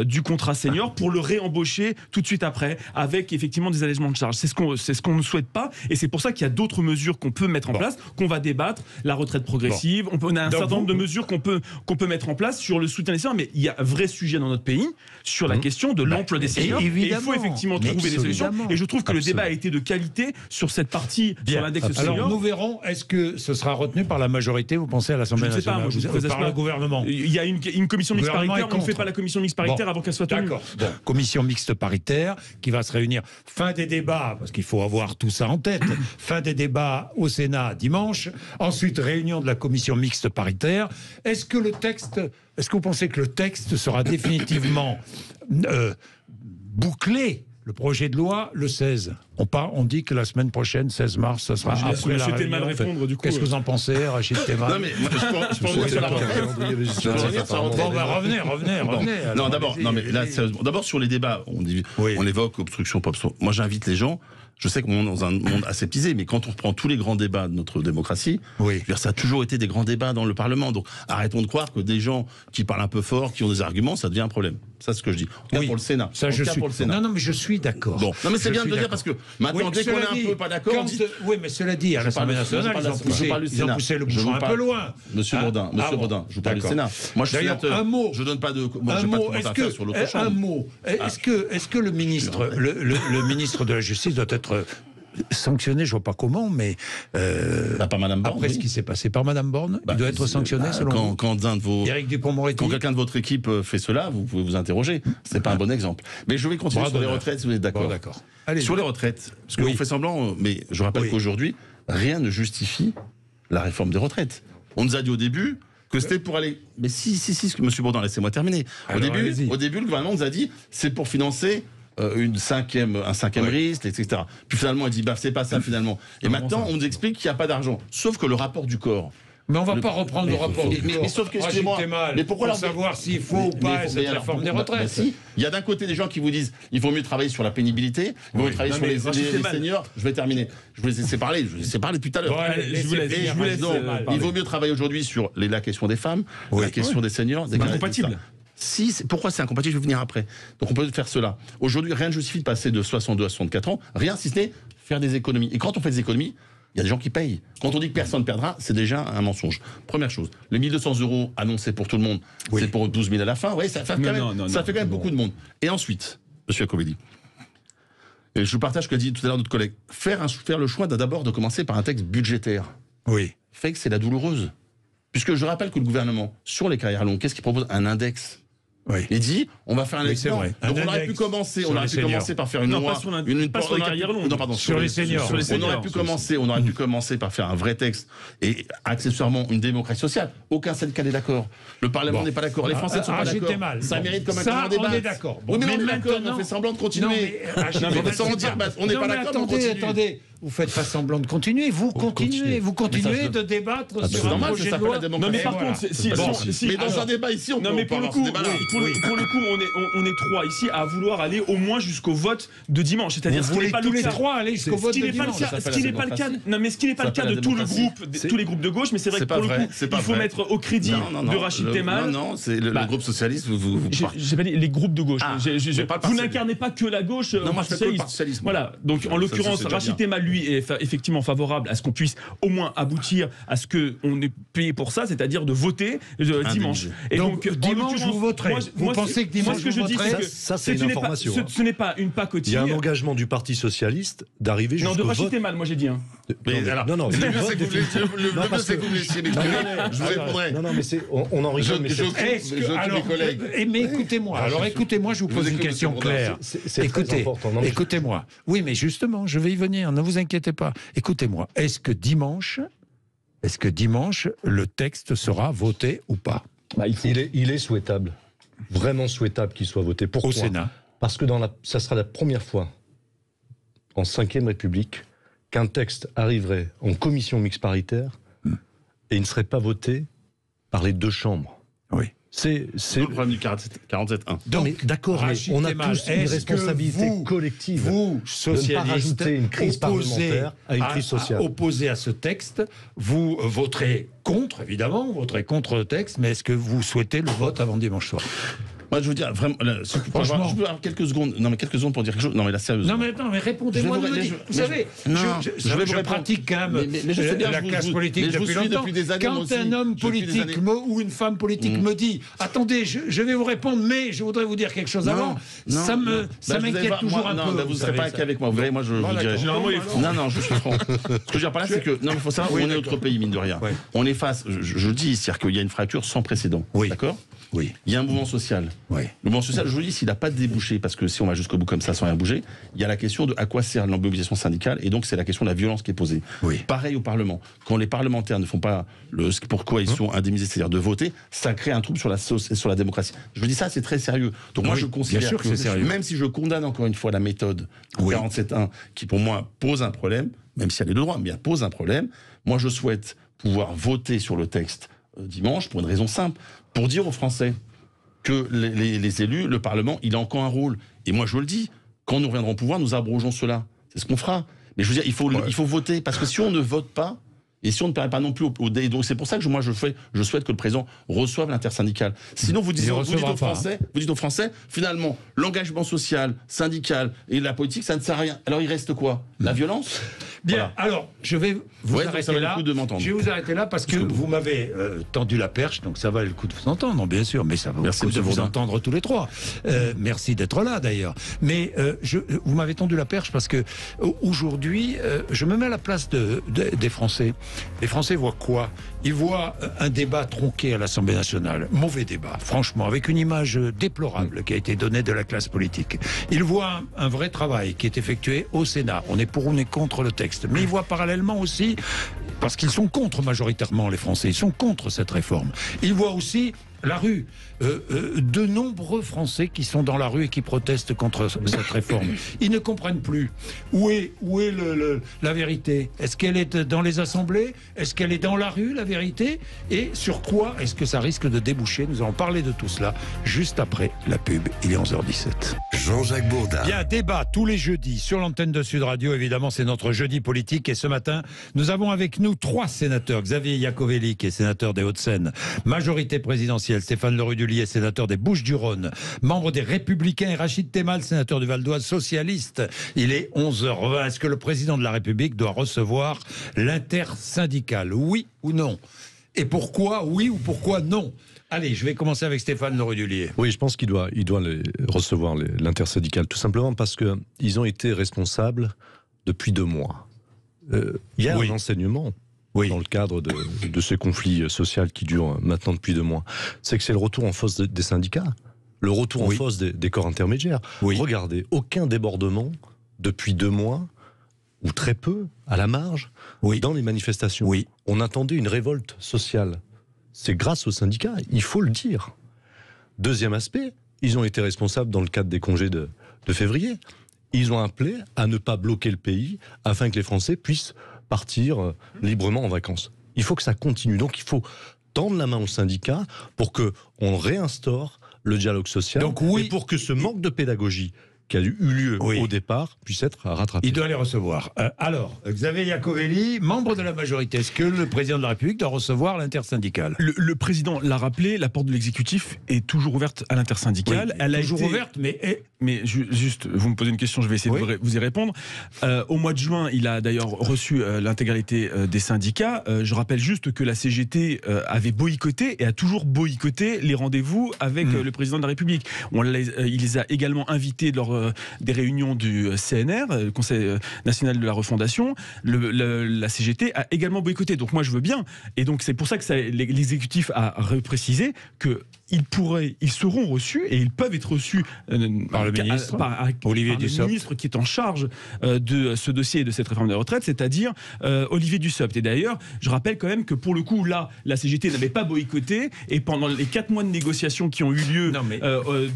du contrat senior pour le réembaucher tout de suite après avec effectivement des allègements de charges. C'est ce qu'on ne souhaite pas et c'est pour ça qu'il y a d'autres mesures qu'on peut mettre en place, qu'on va débattre, la retraite progressive, on a un certain nombre de mesures qu'on peut mettre en place sur le soutien des seniors, mais il y a un vrai sujet dans notre pays sur la question de l'emploi des seniors et il faut effectivement trouver des solutions et je trouve que le débat a été de qualité sur cette partie sur l'index senior. Alors nous verrons, est-ce que ce sera retenu par la majorité, vous pensez, à l'Assemblée nationale, par le gouvernement? Il y a une commission mixte paritaire, on ne fait pas la commission mixte paritaire avant qu'elle soit tenue. D'accord. Bon, commission mixte paritaire qui va se réunir fin des débats, parce qu'il faut avoir tout ça en tête, fin des débats au Sénat dimanche, ensuite réunion de la commission mixte paritaire. Est-ce que vous pensez que le texte sera définitivement bouclé, le projet de loi, le 16? On dit que la semaine prochaine, 16 mars, ça sera après la réunion. Répondre, du coup. Qu'est-ce que vous en pensez, Rachid Temal? Non, mais je pense sur la retraite. Non, d'abord sur les débats, on évoque obstruction, pas obstruction. Moi, j'invite les gens. Je sais qu'on est dans un monde aseptisé, mais quand on reprend tous les grands débats de notre démocratie, ça a toujours été des grands débats dans le Parlement. Donc arrêtons de croire que des gens qui parlent un peu fort, qui ont des arguments, ça devient un problème. Ça, c'est ce que je dis. En tout cas pour le Sénat. Non, mais je suis d'accord. Bon. Non, mais c'est bien de le dire parce que maintenant, dès qu'on est un peu pas d'accord, oui, mais cela dit, à l'Assemblée nationale, ils ont poussé le bouchon un peu loin. Monsieur Bourdin, je vous parle du Sénat. Moi, je suis sénateur. Un mot. Je donne pas de commentaire à faire sur l'autre chambre. Un mot. Est-ce que le ministre de la Justice doit être sanctionné, je vois pas comment, mais par Madame Borne, après ce qui s'est passé par Madame Borne, il doit être sanctionné selon vous. Quand Éric Dupond-Moretti, quand quelqu'un de votre équipe fait cela, vous pouvez vous interroger. C'est pas un bon exemple. Mais je vais continuer sur les retraites, si vous êtes d'accord. Sur les retraites, parce qu'on fait semblant, mais je rappelle qu'aujourd'hui, rien ne justifie la réforme des retraites. On nous a dit au début que c'était pour aller. Mais si, Monsieur Bourdin, laissez-moi terminer. Au début, le gouvernement nous a dit c'est pour financer un cinquième risque, etc. Puis finalement, il dit c'est pas ça finalement. Et maintenant, on nous explique qu'il n'y a pas d'argent. Sauf que le rapport du corps. Mais on ne va pas reprendre le rapport du corps. Mais sauf que, excusez-moi, mais pourquoi savoir s'il faut ou pas cette réforme des retraites? Il y a d'un côté des gens qui vous disent il vaut mieux travailler sur la pénibilité, il vaut mieux travailler sur les seniors. Je vais terminer. Je vous laisse parler. Je vous laisse parler tout à l'heure. Je vous laisse. Il vaut mieux travailler aujourd'hui sur la question des femmes, la question des seniors. C'est incompatible. Pourquoi c'est incompatible? Je vais venir après. Donc on peut faire cela. Aujourd'hui, rien ne justifie de passer de 62 à 64 ans. Rien si ce n'est faire des économies. Et quand on fait des économies, il y a des gens qui payent. Quand on dit que personne ne perdra, c'est déjà un mensonge. Première chose, les 1 200 € annoncés pour tout le monde, c'est pour 12 000 à la fin. Oui, ça fait quand même beaucoup de monde. Et ensuite, M. Iacovelli, et je partage ce qu'a dit tout à l'heure notre collègue, faire le choix d'abord de commencer par un texte budgétaire. Fait que c'est la douloureuse. Puisque je rappelle que le gouvernement, sur les carrières longues, qu'est-ce qu'il propose? Un index. Il dit, on va faire un index. Donc on aurait pu commencer par faire une loi, pas sur les carrières longues. Non, pardon, sur les seniors. On aurait pu commencer par faire un vrai texte et accessoirement une démocratie sociale. Aucun syndicat n'est d'accord. Le Parlement n'est pas d'accord. Les Français ne sont pas d'accord. Ça mérite comme un débat. On est d'accord. Oui, mais on est d'accord. On fait semblant de continuer. On n'est pas d'accord. Attendez. Vous faites pas semblant de continuer, vous continuez de débattre sur un projet de loi. Non mais par contre, mais dans un débat ici, on peut pour le coup, on est trois ici à vouloir aller au moins jusqu'au vote de dimanche. C'est-à-dire ce qui n'est pas tous les trois aller jusqu'au vote de dimanche. Ce qui n'est pas le cas. Non mais ce qui n'est pas le cas de tout le groupe, tous les groupes de gauche. Mais c'est vrai que pour le coup, il faut mettre au crédit de Rachid Temal. Non, c'est le groupe socialiste. J'ai pas dit les groupes de gauche. Vous n'incarnez pas que la gauche. Non, moi je fais que le parti socialiste. Voilà. Donc en l'occurrence, Rachid Temal lui est effectivement favorable à ce qu'on puisse au moins aboutir à ce qu'on est payé pour ça, c'est-à-dire de voter dimanche. Et donc dimanche vous voterez. Vous pensez que dimanche vous voterez? Ça c'est une information. Ce n'est pas une pacotille. Il y a un engagement du Parti socialiste d'arriver jusqu'au vote. Non, de Rachid Temal, moi j'ai dit. Non, le mieux c'est que vous me laissiez m'exprimer. Je vous répondrai. Non, mais on en rigole. Mes collègues. Mais écoutez-moi. Alors écoutez-moi, je vous pose une question claire. Écoutez-moi. Oui, mais justement, je vais y venir. Ne vous inquiétez pas. Écoutez-moi. Est-ce que dimanche, le texte sera voté ou pas? Il est souhaitable, vraiment souhaitable qu'il soit voté. Pourquoi? Au Sénat. Parce que ça sera la première fois en Ve République qu'un texte arriverait en commission mixte paritaire et il ne serait pas voté par les deux chambres. Oui. C'est le problème du 47.1. Donc, d'accord, mais on a tous une responsabilité collective vous, socialistes, de ne pas rajouter une crise parlementaire à une crise sociale. Opposé à ce texte, vous voterez contre, évidemment, vous voterez contre le texte, mais est-ce que vous souhaitez le vote avant dimanche soir ? Moi, je veux dire, vraiment, franchement, je peux avoir quelques secondes pour dire quelque chose. Non, mais là, sérieusement. Non, mais attends, mais répondez-moi. Vous savez, je pratique quand même la classe politique depuis longtemps. Quand un homme politique ou une femme politique me dit « Attendez, je vais vous répondre, mais je voudrais vous dire quelque chose avant », ça m'inquiète toujours un peu. Vous ne serez pas inquiet avec moi. Vous verrez, moi, je vous dirais. Non, je suis franc. Ce que je veux dire par là, c'est que, non, mais il faut savoir, on est notre pays, mine de rien. On est face, je dis, c'est-à-dire qu'il y a une fracture sans précédent. D'accord ? Oui. Il y a un mouvement social. Oui. Le mouvement social, je vous dis, s'il n'a pas débouché, parce que si on va jusqu'au bout comme ça sans rien bouger, il y a la question de à quoi sert la mobilisation syndicale, et donc c'est la question de la violence qui est posée. Oui. Pareil au Parlement. Quand les parlementaires ne font pas pourquoi ils sont indemnisés, c'est-à-dire de voter, ça crée un trouble sur la démocratie. Je vous dis ça, c'est très sérieux. Donc moi, je considère que même si je condamne encore une fois la méthode 47.1, qui pour moi pose un problème, même si elle est de droit, mais elle pose un problème, moi je souhaite pouvoir voter sur le texte dimanche pour une raison simple. Pour dire aux Français que les élus, le Parlement, il a encore un rôle. Et moi, je le dis, quand nous reviendrons au pouvoir, nous abrogeons cela. C'est ce qu'on fera. Mais je veux dire, il faut voter. Parce que si on ne vote pas, et si on ne permet pas non plus et donc c'est pour ça que je souhaite que le président reçoive l'intersyndicale. Sinon, vous dites aux Français, finalement, l'engagement social, syndical et la politique, ça ne sert à rien. Alors il reste quoi ? La violence ? Bien, alors, je vais vous arrêter là. Je vais vous arrêter là parce que vous m'avez tendu la perche, donc ça valait le coup de vous entendre, non, bien sûr, mais ça vaut le coup de vous entendre tous les trois. Merci d'être là, d'ailleurs. Mais vous m'avez tendu la perche parce que aujourd'hui, je me mets à la place des Français. Les Français voient quoi ? Ils voient un débat tronqué à l'Assemblée nationale. Mauvais débat, franchement, avec une image déplorable qui a été donnée de la classe politique. Ils voient un vrai travail qui est effectué au Sénat. On est pour, on est contre le texte. Mais ils voient parallèlement aussi, parce qu'ils sont contre majoritairement les Français, ils sont contre cette réforme. Ils voient aussi la rue. De nombreux Français qui sont dans la rue et qui protestent contre cette réforme. Ils ne comprennent plus. Où est la vérité ? Est-ce qu'elle est dans les assemblées ? Est-ce qu'elle est dans la rue, la vérité ? Et sur quoi est-ce que ça risque de déboucher ? Nous allons parler de tout cela juste après la pub. Il est 11h17. Jean-Jacques Bourdin. Bien, débat tous les jeudis sur l'antenne de Sud Radio. Évidemment, c'est notre jeudi politique. Et ce matin, nous avons avec nous 3 sénateurs. Xavier Iacovelli, qui est sénateur des Hauts-de-Seine, majorité présidentielle. Stéphane Le Rudulier, sénateur des Bouches-du-Rhône, membre des Républicains, et Rachid Temal, sénateur du Val-d'Oise, socialiste. Il est 11h20. Est-ce que le président de la République doit recevoir l'intersyndicale ? Oui ou non ? Et pourquoi oui ou pourquoi non ? Allez, je vais commencer avec Stéphane Le Rudulier. Oui, je pense qu'il doit recevoir l'intersyndicale, tout simplement parce qu'ils ont été responsables depuis 2 mois. Il y a un enseignement dans le cadre de ce conflit social qui dure maintenant depuis 2 mois. C'est que c'est le retour en force des syndicats, le retour en force des corps intermédiaires. Regardez, aucun débordement depuis 2 mois, ou très peu, à la marge, dans les manifestations. On attendait une révolte sociale. C'est grâce aux syndicats, il faut le dire. Deuxième aspect, ils ont été responsables dans le cadre des congés de février. Ils ont appelé à ne pas bloquer le pays afin que les Français puissent partir librement en vacances. Il faut que ça continue. Donc il faut tendre la main aux syndicats pour qu'on réinstaure le dialogue social et pour que ce manque de pédagogie qui a eu lieu au départ puisse être rattrapé. Il doit les recevoir. Alors, Xavier Iacovelli, membre de la majorité, est-ce que le président de la République doit recevoir l'intersyndicale ? Le président l'a rappelé, la porte de l'exécutif est toujours ouverte à l'intersyndicale. Elle a toujours ouverte, mais juste, vous me posez une question, je vais essayer de vous y répondre. Au mois de juin, il a d'ailleurs reçu l'intégralité des syndicats. Je rappelle juste que la CGT avait boycotté et a toujours boycotté les rendez-vous avec le président de la République. Il les a également invités lors des réunions du CNR, le Conseil national de la refondation. La CGT a également boycotté. Donc moi je veux bien. Et donc c'est pour ça que l'exécutif a reprécisé que ils seront reçus et ils peuvent être reçus par le ministre, Olivier Dussopt, le ministre qui est en charge de ce dossier et de cette réforme des retraites, c'est-à-dire Olivier Dussopt. Et d'ailleurs, je rappelle quand même que pour le coup, là, la CGT n'avait pas boycotté et pendant les 4 mois de négociations qui ont eu lieu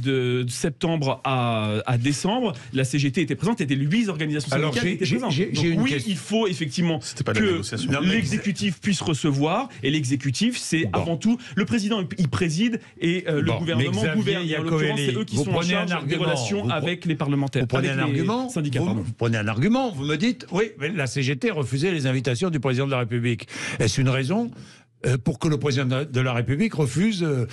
de septembre à décembre, la CGT était présente, et les 8 organisations syndicales étaient présentes. Donc, il faut effectivement que l'exécutif puisse recevoir, et l'exécutif, c'est avant tout, le président, il préside, et le gouvernement gouverne. En l'occurrence, c'est eux qui sont en charge des relations avec les parlementaires. Vous prenez un argument, vous prenez un argument, vous me dites, oui, mais la CGT refusait les invitations du président de la République. Est-ce une raison pour que le président de la République refuse de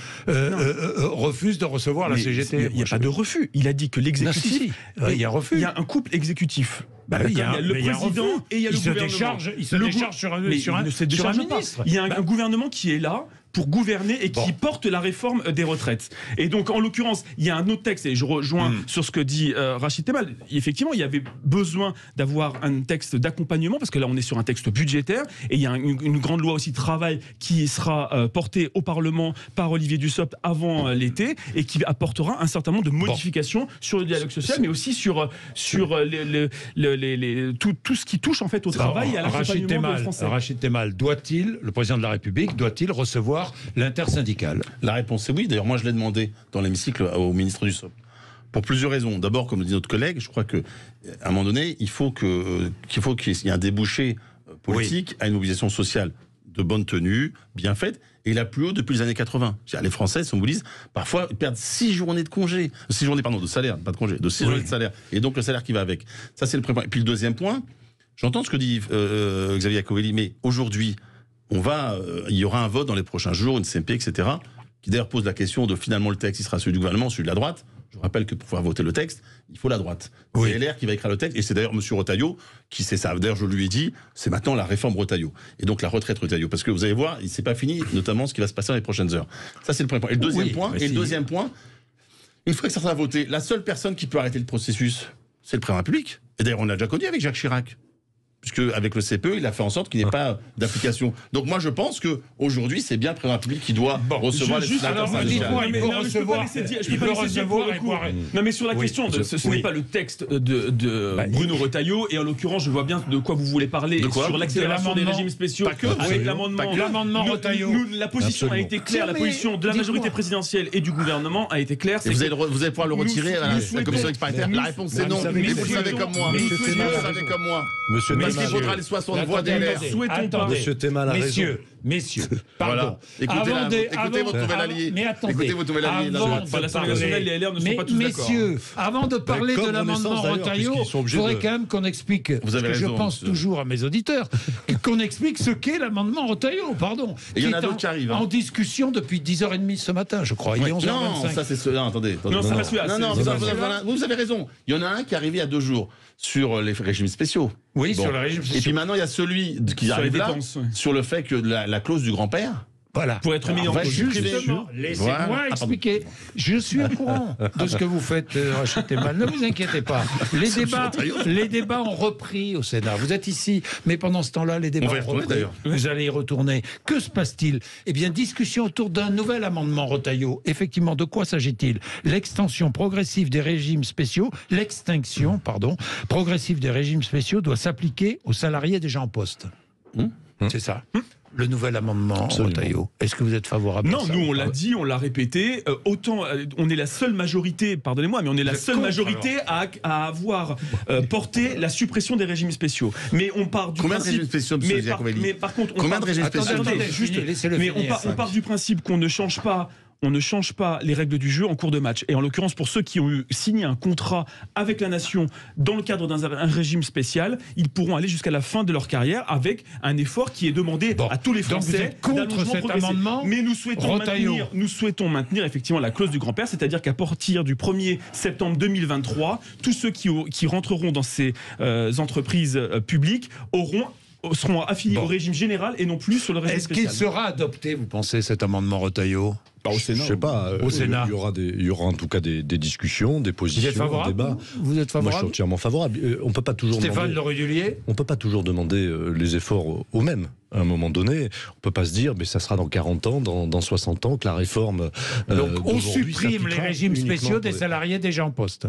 recevoir la CGT? Il n'y a pas de refus. Il a dit que l'exécutif... Il y a un refus. Il y a un couple exécutif. Il y a le président et il y a le gouvernement. Il se décharge sur un ministre. Il y a un gouvernement qui est là pour gouverner et qui porte la réforme des retraites. Et donc, en l'occurrence, il y a un autre texte, et je rejoins sur ce que dit Rachid Temal. Effectivement, il y avait besoin d'avoir un texte d'accompagnement, parce que là, on est sur un texte budgétaire, et il y a une grande loi aussi travail qui sera portée au Parlement par Olivier Dussopt avant l'été, et qui apportera un certain nombre de modifications sur le dialogue social, mais aussi sur tout ce qui touche en fait au travail et à l'accompagnement des Français. Rachid Temal, le président de la République, doit-il recevoir l'intersyndicale? La réponse est oui. D'ailleurs, moi, je l'ai demandé dans l'hémicycle au ministre Dussopt. Pour plusieurs raisons. D'abord, comme le dit notre collègue, je crois qu'à un moment donné, il faut qu'il y ait un débouché politique à une mobilisation sociale de bonne tenue, bien faite, et la plus haute depuis les années 80. Les Français se mobilisent, parfois, ils perdent 6 journées de congé. 6 journées, pardon, de salaire, pas de congé, de 6 journées de salaire. Et donc, le salaire qui va avec. Ça, c'est le premier point. Et puis, le deuxième point, j'entends ce que dit Xavier Iacovelli, mais aujourd'hui, il y aura un vote dans les prochains jours, une CMP, etc., qui d'ailleurs pose la question de finalement le texte, il sera celui du gouvernement, celui de la droite. Je vous rappelle que pour pouvoir voter le texte, il faut la droite. C'est LR qui va écrire le texte, et c'est d'ailleurs M. Retailleau qui sait ça. D'ailleurs, je lui ai dit, c'est maintenant la réforme Retailleau. Et donc la retraite Retailleau. Parce que vous allez voir, c'est pas fini, notamment ce qui va se passer dans les prochaines heures. Ça, c'est le premier point. Et le deuxième point, une fois que ça sera voté, la seule personne qui peut arrêter le processus, c'est le président de la République. Et d'ailleurs, on l'a déjà connu avec Jacques Chirac. Puisque avec le CPE, il a fait en sorte qu'il n'y ait pas d'application. Donc moi, je pense que aujourd'hui, c'est bien le président de la République qui doit recevoir les sénateurs. Dites-moi, il peut recevoir. Non, mais sur la question, ce n'est pas le texte de Bruno Retailleau, et en l'occurrence, je vois bien de quoi vous voulez parler sur l'accélération des régimes spéciaux. Avec l'amendement Retailleau. La position a été claire, la position de la majorité présidentielle et du gouvernement a été claire. Vous allez pouvoir le retirer à la commission paritaire. La réponse c'est non. Mais vous le savez comme moi. Monsieur Temal, il faudra les 60 voix des LR. Monsieur Temal a raison. Messieurs, pardon. Écoutez votre nouvel allié. Mais attendez, messieurs, avant de parler de l'amendement Retailleau, il faudrait quand même qu'on explique, parce que je pense toujours à mes auditeurs, qu'on explique ce qu'est l'amendement Retailleau, pardon. Il y en a d'autres qui arrivent. En discussion depuis 10h30 ce matin, je crois. Il est 11h25. Non, ça c'est cela. Attendez. Non, c'est pas celui-là. Non, vous avez raison. Il y en a un qui est arrivé il y a 2 jours sur les régimes spéciaux. Oui, sur les régimes spéciaux. Et puis maintenant, il y a celui qui arrive là, sur le fait que la clause du grand-père. Voilà. Pour être mis en cause. Justement, laissez-moi expliquer. Je suis au courant de ce que vous faites, Rachid Temal. Ne vous inquiétez pas. Les débats ont repris au Sénat. Vous êtes ici, mais pendant ce temps-là, les débats ont repris. Vous allez y retourner. Que se passe-t-il? Eh bien, discussion autour d'un nouvel amendement Retailleau. Effectivement, de quoi s'agit-il? L'extension progressive des régimes spéciaux, l'extinction, pardon, progressive des régimes spéciaux doit s'appliquer aux salariés déjà en poste. C'est ça. Le nouvel amendement Retailleau. Est-ce que vous êtes favorable à ça? Non, nous on l'a dit, on l'a répété. Autant on est la seule majorité, pardonnez-moi, mais on est la seule majorité à avoir porté la suppression des régimes spéciaux. Mais on part du Combien de régimes spéciaux, M. Iacovelli? Mais par contre, combien de régimes spéciaux? On part du principe qu'on ne change pas. On ne change pas les règles du jeu en cours de match. Et en l'occurrence, pour ceux qui ont signé un contrat avec la nation dans le cadre d'un régime spécial, ils pourront aller jusqu'à la fin de leur carrière avec un effort qui est demandé à tous les Français. Donc vous êtes contre cet amendement? Mais nous souhaitons maintenir effectivement la clause du grand-père, c'est-à-dire qu'à partir du 1er septembre 2023, tous ceux qui rentreront dans ces entreprises publiques seront affiliés au régime général et non plus sur le régime spécial. Est-ce qu'il sera adopté, vous pensez, cet amendement Retailleau? Au Sénat, je sais pas. Au Sénat, il y aura en tout cas des discussions, des positions, des débats. Vous êtes favorable? Moi, je suis entièrement favorable. On peut pas toujours Stéphane Le Rudulier. On peut pas toujours demander les efforts aux mêmes. À un moment donné, on peut pas se dire, mais ça sera dans 40 ans, dans 60 ans que la réforme. Donc on supprime les régimes spéciaux des salariés déjà en poste.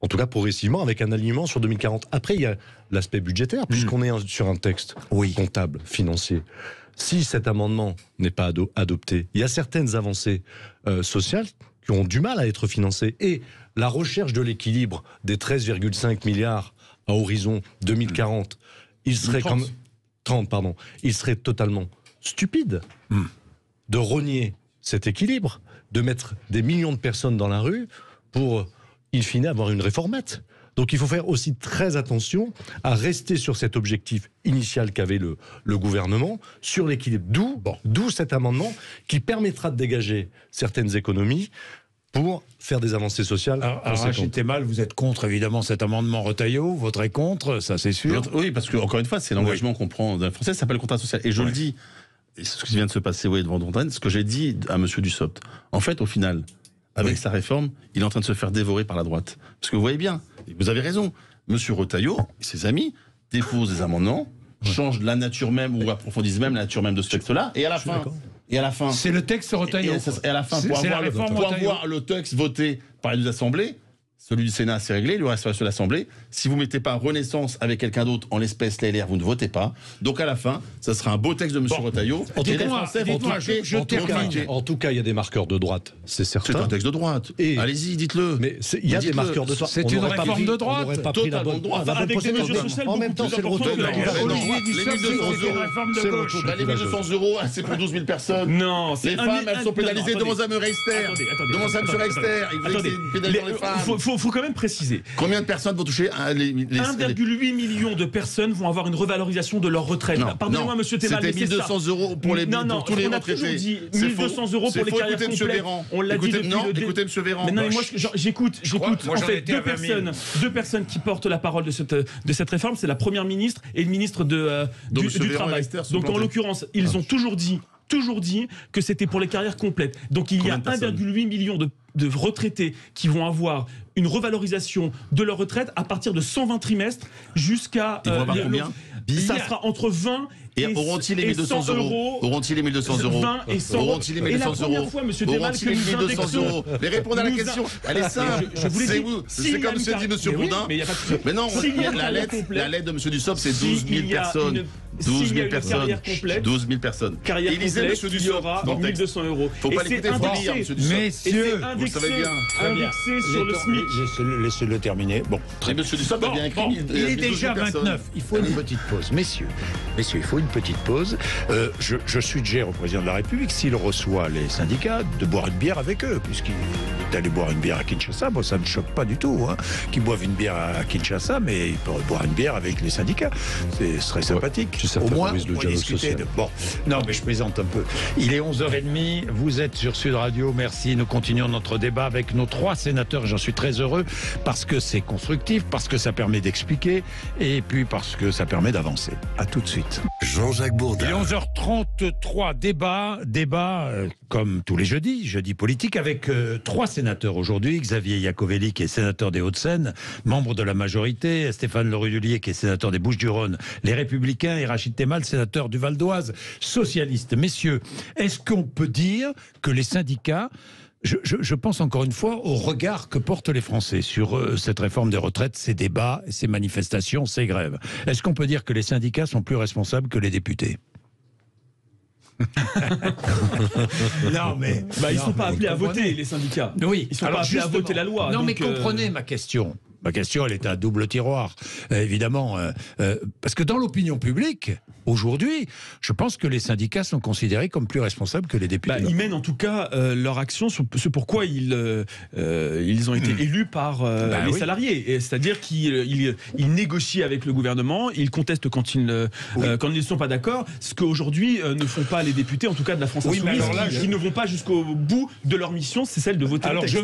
En tout cas, progressivement, avec un alignement sur 2040. Après, il y a l'aspect budgétaire, puisqu'on est sur un texte comptable, financier. Si cet amendement n'est pas adopté, il y a certaines avancées sociales qui ont du mal à être financés. Et la recherche de l'équilibre des 13,5 milliards à horizon 2040, il serait 30, pardon. Il serait totalement stupide de renier cet équilibre, de mettre des millions de personnes dans la rue pour, in fine, avoir une réformette. Donc il faut faire aussi très attention à rester sur cet objectif initial qu'avait le gouvernement, sur l'équilibre. D'où cet amendement qui permettra de dégager certaines économies pour faire des avancées sociales. Alors Rachid Temal, vous êtes contre évidemment cet amendement Retailleau, vous voterez contre, ça c'est sûr. Oui, parce que encore une fois, c'est l'engagement qu'on prend dans le français, ça s'appelle le contrat social. Et je le dis, et c'est ce qui vient de se passer devant Dontaine, ce que j'ai dit à M. Dussopt. En fait, au final, avec sa réforme, il est en train de se faire dévorer par la droite. Parce que vous voyez bien, vous avez raison, M. Retailleau et ses amis déposent des amendements, changent la nature même ou approfondissent même la nature même de ce texte-là, et à la fin, c'est le texte Retailleau. Et à la fin, pour avoir le texte voté par les deux assemblées, celui du Sénat, c'est réglé, le reste de l'Assemblée. Si vous ne mettez pas Renaissance avec quelqu'un d'autre, en l'espèce les LR, vous ne votez pas. Donc à la fin, ça sera un beau texte de M. Retailleau. En tout cas, il y a des marqueurs de droite, c'est certain. C'est un texte de droite. Allez-y, dites-le. Mais il y a des marqueurs de droite. C'est une réforme de droite. Totalement de droite. Avec des mesures sociales en même temps, c'est le retour de la Les 1200 €, c'est pour 12 000 personnes. Non, les femmes, elles sont pénalisées. Demandez à M. Reister. Demandez à M. Reister. Il veut pénaliser les femmes. Faut quand même préciser. Combien de personnes vont toucher 1,8 million de personnes vont avoir une revalorisation de leur retraite. Pardonnez-moi, monsieur Temal, c'était 1 200 € pour tous les retraités. Dit 1 200 € pour les carrières complètes. On l'a dit depuis le début. Écoutez M. Véran. Mais moi, j'écoute. En fait, deux personnes qui portent la parole de cette réforme, c'est la première ministre et le ministre du Travail. Donc en l'occurrence, ils ont toujours dit que c'était pour les carrières complètes. Donc il y a 1,8 million de retraités qui vont avoir une revalorisation de leur retraite à partir de 120 trimestres jusqu'à... ça sera entre 20 et auront-ils les 1 200 €? Auront-ils les 1 200 €? 20 et 100 €. Auront-ils les 1 200 €? Auront-ils les 1 200 €? Mais répondez à la question. Elle est simple. C'est comme se dit M. Bourdin. Mais non, la lettre de M. Dussopt, c'est 12 000 personnes. 12 000 personnes. 12 000 personnes. Carrière complète, il y aura 1 200 €. Il ne faut pas l'écouter, il faut lire, M. Dussopt. Messieurs, vous le savez bien. Indexé sur le SMIC. Laissez-le terminer. Bon, très bien. M. Dussopt a bien écrit. Il est déjà 29. Il faut une petite pause. Messieurs, il faut une petite pause. Je suggère au président de la République, s'il reçoit les syndicats, de boire une bière avec eux, puisqu'il est allé boire une bière à Kinshasa. Bon, ça ne choque pas du tout, qu'ils boivent une bière à Kinshasa, mais il peut boire une bière avec les syndicats. Ce serait sympathique. Au moins, on va discuter de... Bon, non, mais je plaisante un peu. Il est 11h30, vous êtes sur Sud Radio, merci. Nous continuons notre débat avec nos 3 sénateurs. J'en suis très heureux parce que c'est constructif, parce que ça permet d'expliquer et puis parce que ça permet d'avancer. À tout de suite. Jean-Jacques Bourdin. Il est 11h33, débat comme tous les jeudi politique, avec 3 sénateurs aujourd'hui. Xavier Iacovelli, qui est sénateur des Hauts-de-Seine, membre de la majorité, Stéphane Le Rudulier, qui est sénateur des Bouches-du-Rhône, les Républicains, et Rachid Temal, sénateur du Val d'Oise, socialiste. Messieurs, est-ce qu'on peut dire que les syndicats... Je pense encore une fois au regard que portent les Français sur cette réforme des retraites, ces débats, ces manifestations, ces grèves. Est-ce qu'on peut dire que les syndicats sont plus responsables que les députés ? Non, mais ils ne sont pas appelés à voter, les syndicats. Oui. Ils ne sont pas appelés à voter la loi. Non, mais comprenez ma question. Ma question, elle est à double tiroir, évidemment. Parce que dans l'opinion publique, aujourd'hui, je pense que les syndicats sont considérés comme plus responsables que les députés. Ils mènent en tout cas leur action sur ce pourquoi ils ont été élus par les salariés. C'est-à-dire qu'ils négocient avec le gouvernement, ils contestent quand ils ne sont pas d'accord, ce qu'aujourd'hui ne font pas les députés, en tout cas de la France Insoumise, qui ne vont pas jusqu'au bout de leur mission, c'est celle de voter le texte.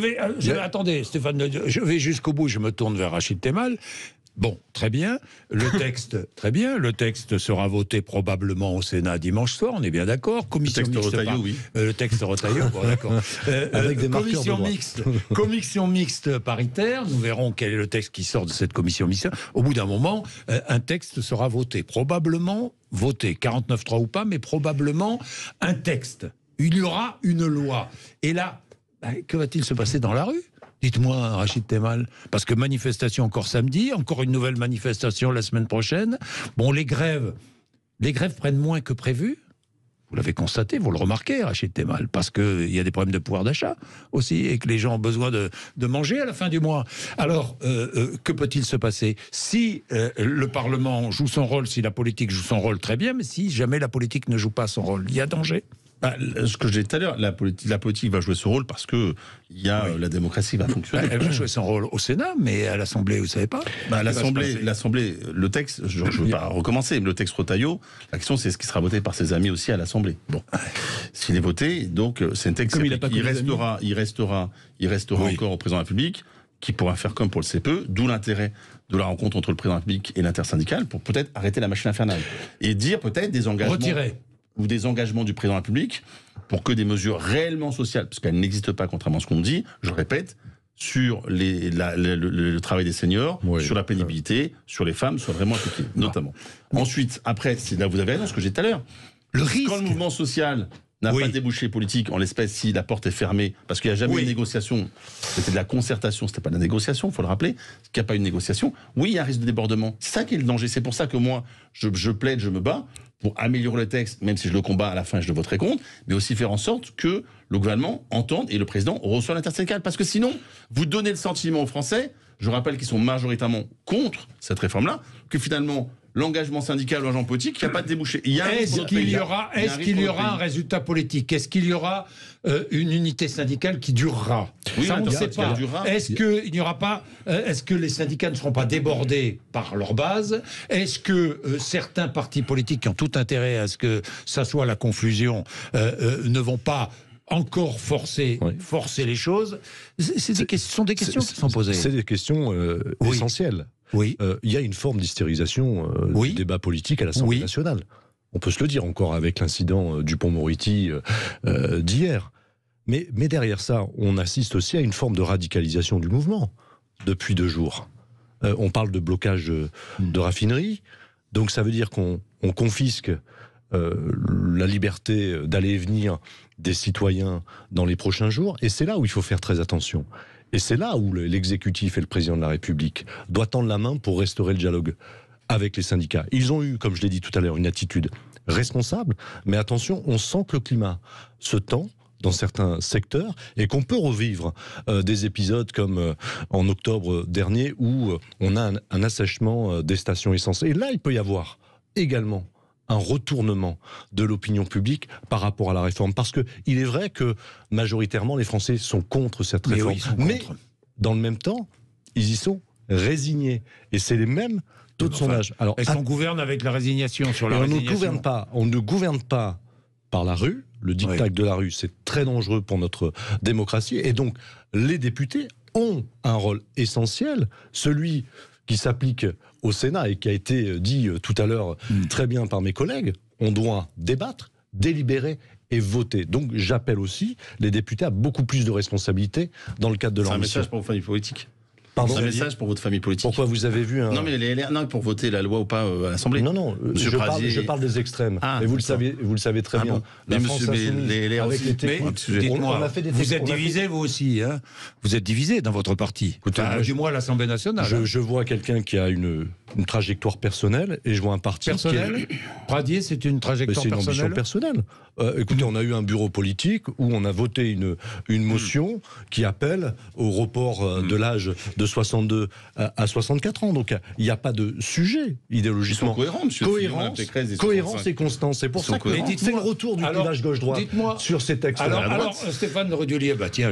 Attendez, Stéphane, je vais jusqu'au bout, je me tourne vers Rachid Temal. Bon, très bien. Le texte sera voté probablement au Sénat dimanche soir, on est bien d'accord. Commission mixte. Le texte Retailleau, bon, d'accord. Avec des marqueurs de droite. Commission mixte paritaire. Nous verrons quel est le texte qui sort de cette commission mixte. Au bout d'un moment, un texte sera voté. Probablement voté. 49.3 ou pas, mais probablement un texte. Il y aura une loi. Et là, que va-t-il se passer dans la rue ? Dites-moi, Rachid Temal, parce que manifestation encore samedi, encore une nouvelle manifestation la semaine prochaine. Bon, les grèves prennent moins que prévu. Vous l'avez constaté, vous le remarquez, Rachid Temal, parce qu'il y a des problèmes de pouvoir d'achat aussi, et que les gens ont besoin de manger à la fin du mois. Alors, que peut-il se passer? Si le Parlement joue son rôle, si la politique joue son rôle, très bien, mais si jamais la politique ne joue pas son rôle, il y a danger? Ce que je disais tout à l'heure, la politique va jouer son rôle parce que la démocratie va fonctionner. Elle va jouer son rôle au Sénat, mais à l'Assemblée, vous ne savez pas? L'Assemblée, le texte, je ne veux pas recommencer, mais le texte Retailleau, la question c'est ce qui sera voté par ses amis aussi à l'Assemblée. Bon, s'il est voté, donc c'est un texte il restera encore au président de la République, qui pourra faire comme pour le CPE, d'où l'intérêt de la rencontre entre le président de la République et l'intersyndicale pour peut-être arrêter la machine infernale et dire peut-être des engagements. Retirer. Ou des engagements du président de la République pour que des mesures réellement sociales, parce qu'elles n'existent pas contrairement à ce qu'on dit, je répète, sur le travail des seniors, sur la pénibilité, sur les femmes, soient vraiment appliquées, notamment. Ensuite, après, c'est là où vous avez raison, ce que j'ai dit tout à l'heure. Quand le mouvement social n'a pas de débouché politique, en l'espèce, si la porte est fermée, parce qu'il n'y a jamais eu de négociation, c'était de la concertation, c'était pas de la négociation, il faut le rappeler, qu'il n'y a pas eu de négociation, oui, il y a un risque de débordement. C'est ça qui est le danger, c'est pour ça que moi, je plaide, je me bats, pour améliorer le texte, même si je le combats à la fin, je le voterai contre, mais aussi faire en sorte que le gouvernement entende et le président reçoit l'intersyndicale. Parce que sinon, vous donnez le sentiment aux Français, je rappelle qu'ils sont majoritairement contre cette réforme-là, que finalement, l'engagement syndical ou l'agent politique, il n'y a pas de débouché. Est-ce qu'il y aura un résultat politique? Est-ce qu'il y aura une unité syndicale qui durera? Ça, on ne sait pas. Est-ce qu'il n'y aura pas? Est-ce que les syndicats ne seront pas débordés par leur base? Est-ce que certains partis politiques qui ont tout intérêt à ce que ça soit la confusion ne vont pas encore forcer les choses? Ce sont des questions qui sont posées. C'est des questions essentielles. Il y a une forme d'hystérisation du débat politique à l'Assemblée nationale. On peut se le dire encore avec l'incident du Dupond-Moretti d'hier. Mais derrière ça, on assiste aussi à une forme de radicalisation du mouvement depuis 2 jours. On parle de blocage de raffineries, donc ça veut dire qu'on confisque la liberté d'aller et venir des citoyens dans les prochains jours, et c'est là où il faut faire très attention. Et c'est là où l'exécutif et le président de la République doivent tendre la main pour restaurer le dialogue avec les syndicats. Ils ont eu, comme je l'ai dit tout à l'heure, une attitude responsable, mais attention, on sent que le climat se tend dans certains secteurs et qu'on peut revivre des épisodes comme en octobre dernier où on a un assèchement des stations essence. Et là, il peut y avoir également un retournement de l'opinion publique par rapport à la réforme. Parce qu'il est vrai que majoritairement les Français sont contre cette réforme. Mais dans le même temps, ils y sont résignés. Et c'est les mêmes taux de sondage. Alors, est-ce qu'on gouverne avec la résignation sur la résignation? On ne gouverne pas par la rue. Le diktat de la rue, c'est très dangereux pour notre démocratie. Et donc, les députés ont un rôle essentiel, celui qui s'applique au Sénat et qui a été dit tout à l'heure très bien par mes collègues. On doit débattre, délibérer et voter. Donc j'appelle aussi les députés à beaucoup plus de responsabilités dans le cadre de leur mission. C'est un message pour vos familles politiques. Pardon, c'est un message pour votre famille politique. Pourquoi vous avez vu un... Non, mais les LR, non, pour voter la loi ou pas à l'Assemblée. Non, je parle des extrêmes. Et vous le savez très bien. Bon. Mais les LR aussi. Dites-moi, vous êtes divisé vous aussi, hein? Vous êtes divisé dans votre parti. Du moins à l'Assemblée nationale. Je vois quelqu'un qui a une trajectoire personnelle et je vois un parti personnel. Pradier, c'est une trajectoire personnelle. C'est une ambition personnelle. Écoutez, on a eu un bureau politique où on a voté une motion qui appelle au report de l'âge de 62 à 64 ans. Donc il n'y a pas de sujet idéologiquement. Ils sont cohérents, monsieur. Cohérence et constance. C'est pour ça que c'est le retour du clivage gauche-droite sur ces textes. Alors Stéphane Le Rudulier, tiens,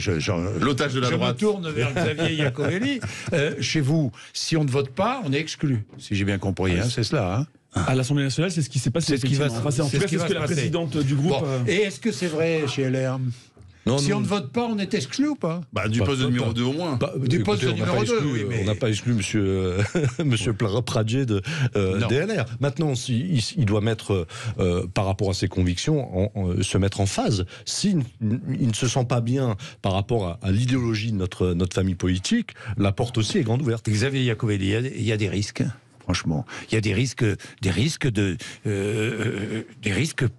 l'otage de la droite. Je me tourne vers Xavier Iacovelli. Chez vous, si on ne vote pas, on est exclu. Si j'ai bien compris, c'est cela. Hein. À l'Assemblée nationale, c'est ce qui s'est passé. C'est ce qui va se passer. En tout cas, c'est ce que la présidente du groupe... Et est-ce que c'est vrai chez LR? Si on ne vote pas, on est exclu ou pas? Du poste de numéro 2 au moins. Du poste de numéro 2, oui. On n'a pas exclu monsieur Pradier de DLR. Maintenant, il doit mettre, par rapport à ses convictions, se mettre en phase. S'il ne se sent pas bien par rapport à l'idéologie de notre famille politique, la porte aussi est grande ouverte. Xavier Iacovelli, il y a des risques franchement. Il y a des risques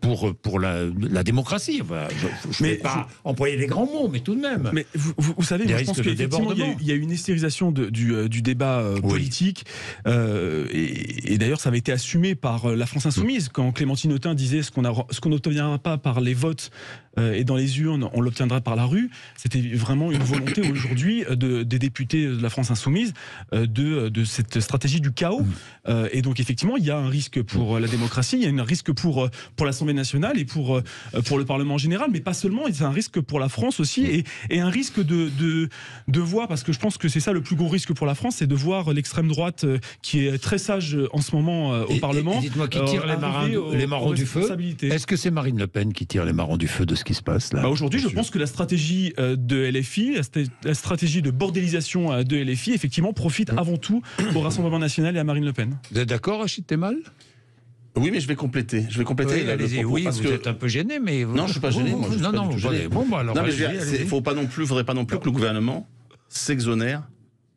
pour la démocratie. Enfin, je ne vais pas employer les grands mots, mais tout de même. Mais vous savez, moi, je pense qu'effectivement, il y a une hystérisation du débat politique. Et d'ailleurs, ça avait été assumé par la France Insoumise quand Clémentine Autain disait ce qu'on n'obtiendra pas par les votes et dans les urnes, on l'obtiendra par la rue. C'était vraiment une volonté aujourd'hui des députés de la France Insoumise de cette stratégie du chaos. Et donc effectivement, il y a un risque pour la démocratie, il y a un risque pour l'Assemblée nationale et pour le Parlement en général, mais pas seulement. C'est un risque pour la France aussi et un risque de voir, parce que je pense que c'est ça le plus gros risque pour la France, c'est de voir l'extrême droite qui est très sage en ce moment au Parlement. Et dites-moi, qui tire les marrons du feu? Est-ce que c'est Marine Le Pen qui tire les marrons du feu de ce qui se passe là? Aujourd'hui, je pense que la stratégie de LFI, la stratégie de bordélisation de LFI, effectivement, profite avant tout au Rassemblement national et à Marine Le Pen. Vous êtes d'accord, Rachid Temal? Oui, mais je vais compléter. Oui, oui, parce vous êtes un peu gêné, mais... Non, je ne suis pas gêné. Moi, non, bon, bah, alors... Non, mais il ne faudrait pas non plus que le gouvernement s'exonère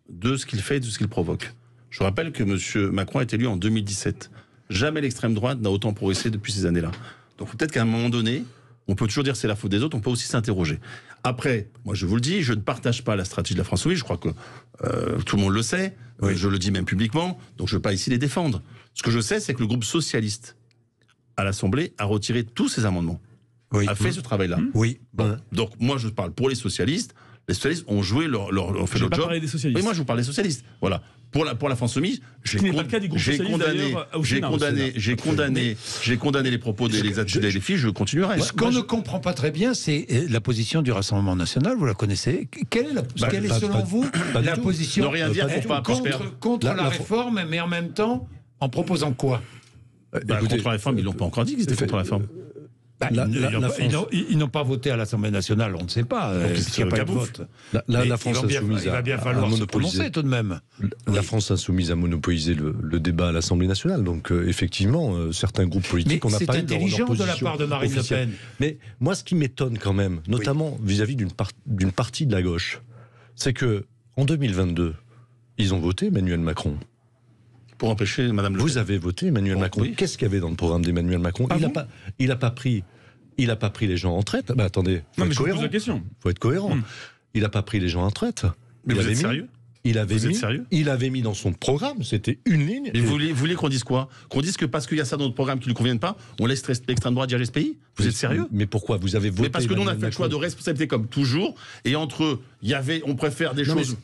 de ce qu'il fait et de ce qu'il provoque. Je rappelle que M. Macron a été élu en 2017. Jamais l'extrême droite n'a autant progressé depuis ces années-là. Donc peut-être qu'à un moment donné, on peut toujours dire que c'est la faute des autres, on peut aussi s'interroger. Après, moi je vous le dis, je ne partage pas la stratégie de la France Insoumise, je crois que tout le monde le sait, je le dis même publiquement, donc je ne veux pas ici les défendre. Ce que je sais, c'est que le groupe socialiste à l'Assemblée a retiré tous ses amendements, a fait ce travail-là. Oui. Bon. Donc moi je parle pour les socialistes ont joué leur fait leur job. Oui, moi je vous parle des socialistes. Voilà. Pour la France Insoumise, j'ai condamné les propos des attitudes des filles, je continuerai. Ce qu'on ne comprend pas très bien, c'est la position du Rassemblement national, vous la connaissez. Quelle est selon vous la position ne rien dire contre la réforme, mais en même temps, en proposant quoi? Contre la réforme, ils l'ont pas encore dit qu'ils étaient contre la réforme. Ils n'ont pas voté à l'Assemblée nationale, on ne sait pas, puisqu'il n'y a pas eu de vote. La France Insoumise il va bien falloir se prononcer tout de même. La France Insoumise a monopolisé le débat à l'Assemblée nationale, donc effectivement, certains groupes politiques, on n'a pas eu leur position. C'est intelligent de la part de Marine Le Pen. Mais moi, ce qui m'étonne quand même, notamment vis-à-vis d'une partie de la gauche, c'est que en 2022, ils ont voté Emmanuel Macron. Pour empêcher Madame Le Pen. Vous avez voté Emmanuel Macron. Oui. Qu'est-ce qu'il y avait dans le programme d'Emmanuel Macron? Il n'a pas pris les gens en retraite. Bah, attendez, non, mais je vous pose la question. Faut être cohérent. Il n'a pas pris les gens en retraite. Mais vous êtes sérieux? Il avait mis dans son programme, c'était une ligne. Et vous voulez qu'on dise quoi? Qu'on dise que parce qu'il y a ça dans notre programme qui ne nous convienne pas, on laisse l'extrême droite diriger ce pays? Vous êtes sérieux? Mais pourquoi? Vous avez voté? Mais parce que nous on a fait le choix de responsabilité comme toujours, et entre eux, on préfère des choses.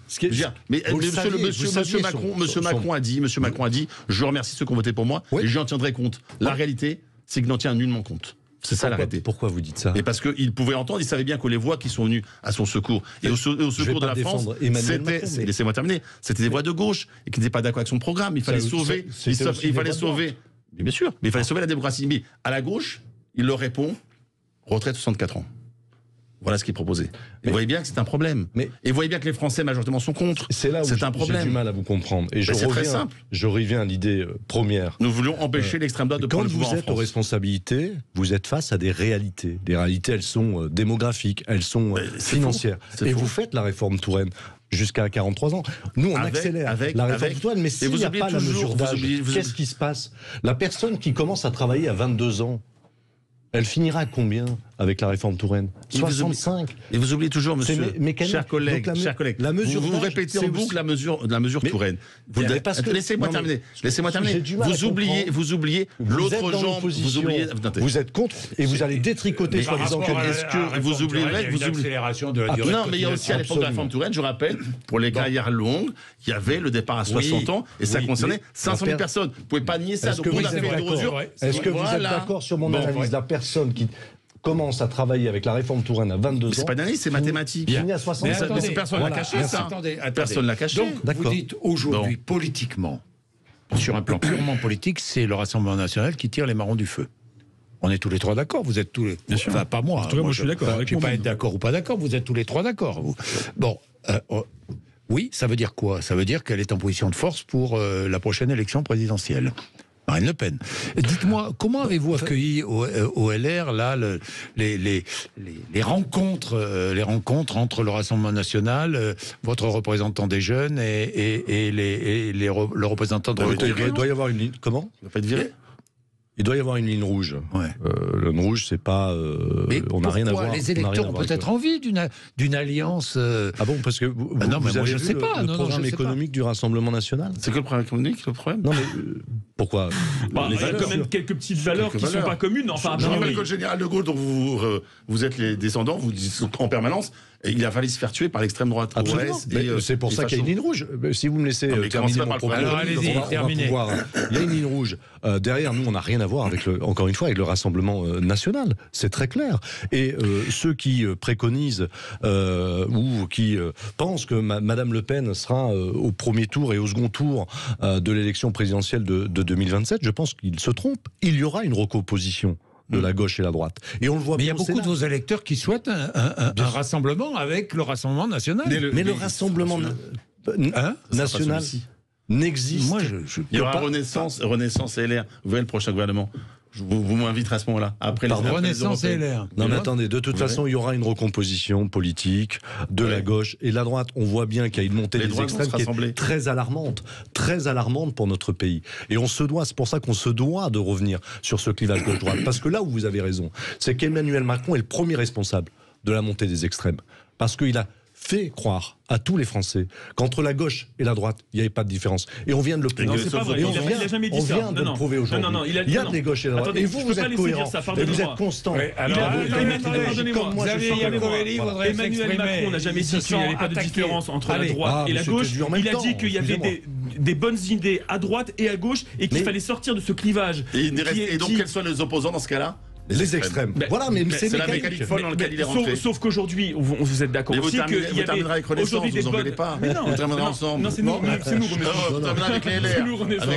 Monsieur Macron a dit, je remercie ceux qui ont voté pour moi, et j'en tiendrai compte. La réalité, c'est qu'il n'en tient nullement compte. C'est ça la réalité. Pourquoi vous dites ça? Mais parce qu'il pouvait entendre, il savait bien que les voix qui sont venues à son secours et au secours de la France, laissez-moi terminer, c'était des voix de gauche et qui n'étaient pas d'accord avec son programme. Il fallait sauver, mais bien sûr, mais il fallait sauver la démocratie. Mais à la gauche, il leur répond retraite 64 ans. Voilà ce qui est proposé. Et vous voyez bien que c'est un problème. Et vous voyez bien que les Français majoritairement sont contre. C'est là où j'ai du mal à vous comprendre. Et c'est très simple. Je reviens à l'idée première. Nous voulions empêcher l'extrême droite de prendre le pouvoir en France. Quand vous êtes aux responsabilités, vous êtes face à des réalités. Les réalités, elles sont démographiques, elles sont financières. Et vous faites la réforme Touraine jusqu'à 43 ans. Nous, on accélère la réforme Touraine, mais s'il n'y a pas la mesure d'âge, qu'est-ce qui se passe? La personne qui commence à travailler à 22 ans, elle finira à combien avec la réforme Touraine? 65. Et vous oubliez toujours, monsieur, chers collègues, vous répétez en boucle la mesure Touraine. Laissez-moi terminer. Vous oubliez l'autre jambe. Vous êtes contre et vous allez détricoter sur les enquêtes. Est-ce que vous oublierez l'accélération de la durée? Non, mais il y a aussi à l'époque de la réforme Touraine, je rappelle, pour les carrières longues, il y avait le départ à 60 ans et ça concernait 500 000 personnes. Vous ne pouvez pas nier ça. Est-ce que vous êtes d'accord sur mon analyse? La personne qui commence à travailler avec la réforme Touraine à 22 ans. C'est pas d'analyse, c'est mathématique. Fini à 60 ans. Mais personne l'a caché, ça. Attendez. Personne l'a caché. Donc, vous dites aujourd'hui, politiquement, sur un plan purement politique, c'est le Rassemblement national qui tire les marrons du feu. On est tous les trois d'accord, vous êtes tous les... Enfin, pas moi. En tout cas, moi, je suis d'accord. Je ne vais pas être d'accord ou pas d'accord, vous êtes tous les trois d'accord. Bon, oui, ça veut dire quoi? Ça veut dire qu'elle est en position de force pour la prochaine élection présidentielle. Marine Le Pen. Dites-moi, comment avez-vous accueilli au LR là les rencontres entre le Rassemblement national, votre représentant des jeunes et le représentant de il doit y avoir une ligne. Comment ? Il va pas être viré ? Il doit y avoir une ligne rouge. Ouais. La ligne rouge, c'est pas. On n'a rien à voir. Les électeurs ont peut-être envie d'une alliance. Ah bon, parce que vous avez je sais pas. le programme économique du Rassemblement national. C'est que le programme économique, le problème ? Non, mais pourquoi ? Il y a quand même quelques petites valeurs qui ne sont pas communes. Enfin, je rappelle que le général de Gaulle, dont vous êtes les descendants, vous dites en permanence, et il a fallu se faire tuer par l'extrême droite. C'est pour ça qu'il y a une ligne rouge. Si vous me laissez terminer mon propos, alors allez-y, terminez. Il y a une ligne rouge. Derrière, nous, on n'a rien à voir avec encore une fois, avec le Rassemblement national. C'est très clair. Et ceux qui préconisent ou qui pensent que Madame Le Pen sera au premier tour et au second tour de l'élection présidentielle de 2027, je pense qu'ils se trompent. Il y aura une recomposition de la gauche et la droite. Et on le voit. Mais il y a beaucoup de vos électeurs qui souhaitent un rassemblement avec le Rassemblement national. Mais le Rassemblement national n'existe. Il y aura Renaissance et LR. Vous voyez le prochain gouvernement. Vous m'inviterez à ce moment-là. Après Renaissance et LR. Non, mais attendez, de toute façon, il y aura une recomposition politique de la gauche et la droite. On voit bien qu'il y a une montée des extrêmes qui est très alarmante pour notre pays. Et c'est pour ça qu'on se doit de revenir sur ce clivage gauche-droite. Parce que là où vous avez raison, c'est qu'Emmanuel Macron est le premier responsable de la montée des extrêmes. Parce qu'il a fait croire à tous les Français qu'entre la gauche et la droite, il n'y avait pas de différence. Et on vient de le prouver. Non, c'est pas vrai. Il n'a jamais dit ça. On vient de le prouver aujourd'hui. Il y a des gauches et de la droite. Et vous êtes cohérents. Et vous êtes constants. Pardonnez-moi. Emmanuel Macron n'a jamais dit qu'il n'y avait pas de différence entre la droite et la gauche. Il a dit qu'il y avait des bonnes idées à droite et à gauche et qu'il fallait sortir de ce clivage. Et donc, quels sont les opposants dans ce cas-là ? Les extrêmes. Voilà, mais c'est la mécanique folle dans laquelle il est rentré. Sauf qu'aujourd'hui, vous êtes d'accord aussi qu'il y avait avec Renaissance, vous n'en voulez pas. Mais non, on terminera ensemble. Non, c'est nous, Renaissance. On terminera avec les LR.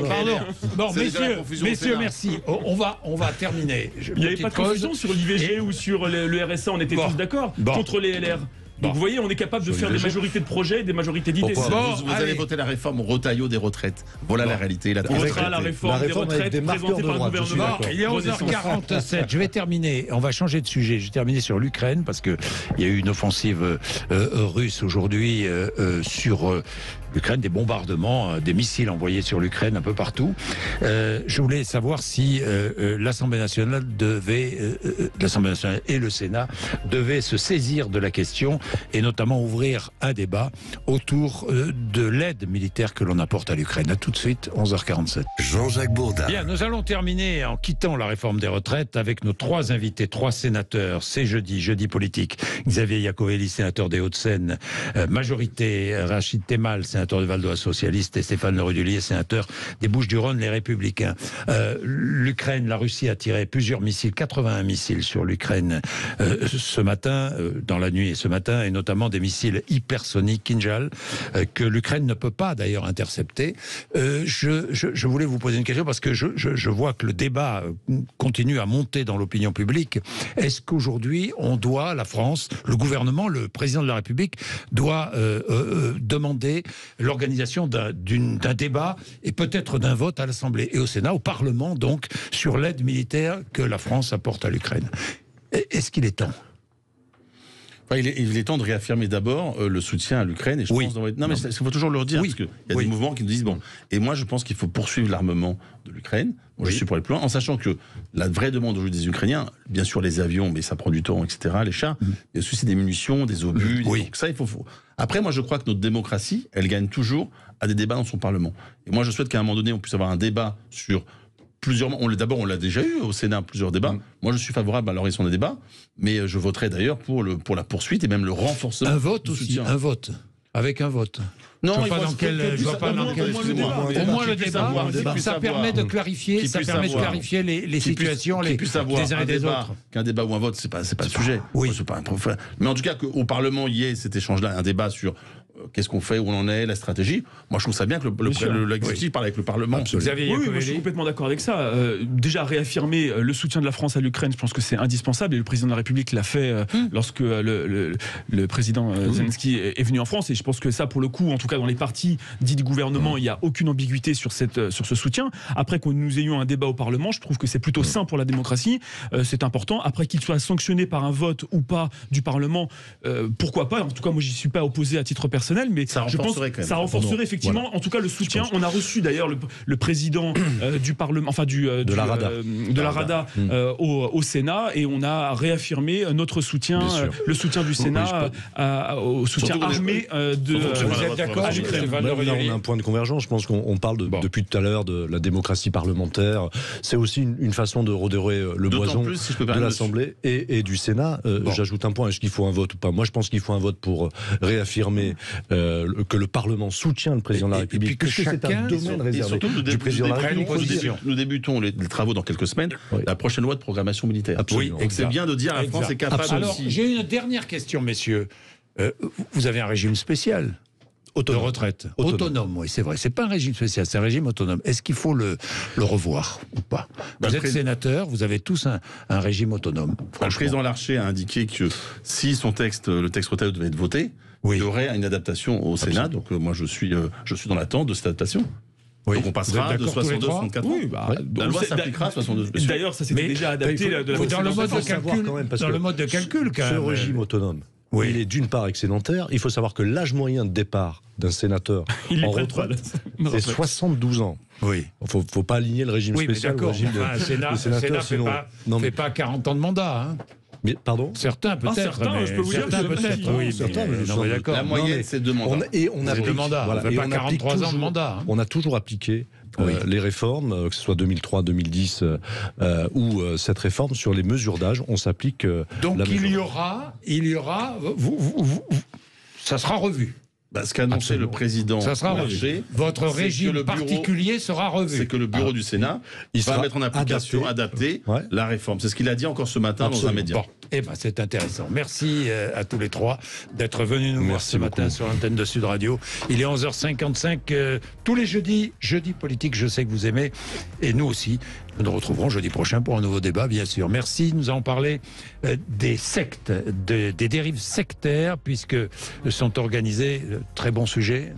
Pardon. Bon, messieurs, merci. On va terminer. Il n'y avait pas de confusion sur l'IVG ou sur le RSA, on était tous d'accord contre les LR. Donc vous voyez, on est capable de faire des majorités de projets, des majorités d'idées. Vous allez voter la réforme au Retailleau des retraites. Voilà la réalité. On votera la réforme des retraites présentée par le gouvernement. Il est 11h47. Je vais terminer. On va changer de sujet. Je vais terminer sur l'Ukraine parce qu'il y a eu une offensive russe aujourd'hui sur l'Ukraine, des bombardements, des missiles envoyés sur l'Ukraine un peu partout. Je voulais savoir si l'Assemblée nationale et le Sénat devaient se saisir de la question et notamment ouvrir un débat autour de l'aide militaire que l'on apporte à l'Ukraine. À tout de suite, 11h47. Jean-Jacques Bourdin. Bien, nous allons terminer en quittant la réforme des retraites avec nos 3 invités, 3 sénateurs. C'est jeudi politique. Xavier Iacovelli, sénateur des Hauts-de-Seine, majorité. Rachid Temal, sénateur de Val-d'Oise socialiste, et Stéphane Le Rudulier, sénateur des Bouches-du-Rhône, les Républicains. L'Ukraine, la Russie a tiré plusieurs missiles, 81 missiles sur l'Ukraine ce matin, dans la nuit et ce matin, et notamment des missiles hypersoniques Kinjal, que l'Ukraine ne peut pas d'ailleurs intercepter. Je voulais vous poser une question parce que je vois que le débat continue à monter dans l'opinion publique. Est-ce qu'aujourd'hui, on doit, la France, le gouvernement, le président de la République, doit demander l'organisation d'un débat et peut-être d'un vote à l'Assemblée et au Sénat, au Parlement donc, sur l'aide militaire que la France apporte à l'Ukraine? Est-ce qu'il est temps? Il est temps de réaffirmer d'abord le soutien à l'Ukraine. Et je pense non, mais il faut toujours le redire, parce qu'il y a des mouvements qui nous disent bon. Et moi, je pense qu'il faut poursuivre l'armement de l'Ukraine. Moi, je suis pour aller plus loin, en sachant que la vraie demande aujourd'hui des Ukrainiens, bien sûr les avions, mais ça prend du temps, etc., les chars, il y a aussi des munitions, des obus. Donc ça, il faut. Après, moi, je crois que notre démocratie, elle gagne toujours à des débats dans son Parlement. Et moi, je souhaite qu'à un moment donné, on puisse avoir un débat sur plusieurs. D'abord, on l'a déjà eu au Sénat, plusieurs débats. Moi, je suis favorable à l'organisation des débats, mais je voterai d'ailleurs pour la poursuite et même le renforcement. Un vote aussi, un vote. Avec un vote. Non, je vois pas dans quel. Au moins le débat, ça permet de clarifier, les situations des uns et des autres. Qu'un débat ou un vote, c'est pas le sujet. Mais en tout cas, qu'au Parlement, il y ait cet échange-là, un débat sur qu'est-ce qu'on fait, où on en est, la stratégie. Moi, je trouve ça bien que l'exécutif parle avec le Parlement. Oui, moi, je suis complètement d'accord avec ça. Déjà, réaffirmer le soutien de la France à l'Ukraine, je pense que c'est indispensable. Et le président de la République l'a fait lorsque le président Zelensky est venu en France. Et je pense que ça, pour le coup, en tout cas dans les partis dits du gouvernement, il n'y a aucune ambiguïté sur ce soutien. Après que nous ayons un débat au Parlement, je trouve que c'est plutôt sain pour la démocratie. C'est important. Après qu'il soit sanctionné par un vote ou pas du Parlement, pourquoi pas. En tout cas, moi, j'y suis pas opposé à titre personnel, mais je pense que ça renforcerait effectivement, en tout cas, le soutien. On a reçu d'ailleurs le président du Parlement, enfin de la Rada au Sénat, et on a réaffirmé notre soutien, le soutien du Sénat au soutien armé de. Vous êtes d'accord? Là, on a un point de convergence. Je pense qu'on parle depuis tout à l'heure de la démocratie parlementaire. C'est aussi une façon de redorer le blason de l'Assemblée et du Sénat. J'ajoute un point. Est-ce qu'il faut un vote ou pas? Moi, je pense qu'il faut un vote pour réaffirmer que le Parlement soutient le président de la République, que c'est un domaine réservé du président de la République. Nous débutons les travaux dans quelques semaines. La prochaine loi de programmation militaire. Absolument. Donc c'est bien de dire la France est capable. Alors, j'ai une dernière question, messieurs. Vous avez un régime spécial de retraite. Autonome, oui, c'est vrai. C'est pas un régime spécial, c'est un régime autonome. Est-ce qu'il faut le revoir ou pas? Vous êtes sénateur, vous avez tous un régime autonome. Le président Larcher a indiqué que si le texte retraite devait être voté, il y aurait une adaptation au Sénat. Donc moi, je suis dans l'attente de cette adaptation. Oui. Donc on passera de 62 à 64 ans. Oui, la loi s'appliquera à 62. D'ailleurs, ça s'était déjà adapté dans le mode de calcul, quand même. Ce régime autonome, il est d'une part excédentaire. Il faut savoir que l'âge moyen de départ d'un sénateur en retraite, c'est 72 ans. Oui. Il ne faut pas aligner le régime spécial au régime le Sénat ne fait pas 40 ans de mandat. Hein. Mais, pardon? Certains peut-être. Je peux vous dire peut-être. Oui, certains. D'accord. La moyenne, c'est 2 mandats. On a 2 mandats. On ne fait pas 43 ans de mandat. On a toujours appliqué les réformes, que ce soit 2003, 2010 ou cette réforme sur les mesures d'âge. On s'applique. Donc il y aura, ça sera revu. Ce qu'a annoncé le président Larcher, votre régime particulier sera revu. C'est que le bureau du Sénat va mettre en application, adapter la réforme. C'est ce qu'il a dit encore ce matin dans un média. C'est intéressant. Merci à tous les trois d'être venus nous voir ce matin sur l'antenne de Sud Radio. Il est 11h55. Tous les jeudis politique, je sais que vous aimez. Et nous aussi. Nous nous retrouverons jeudi prochain pour un nouveau débat, bien sûr. Merci. Nous allons parler des sectes, des dérives sectaires, puisque sont organisées, très bon sujet,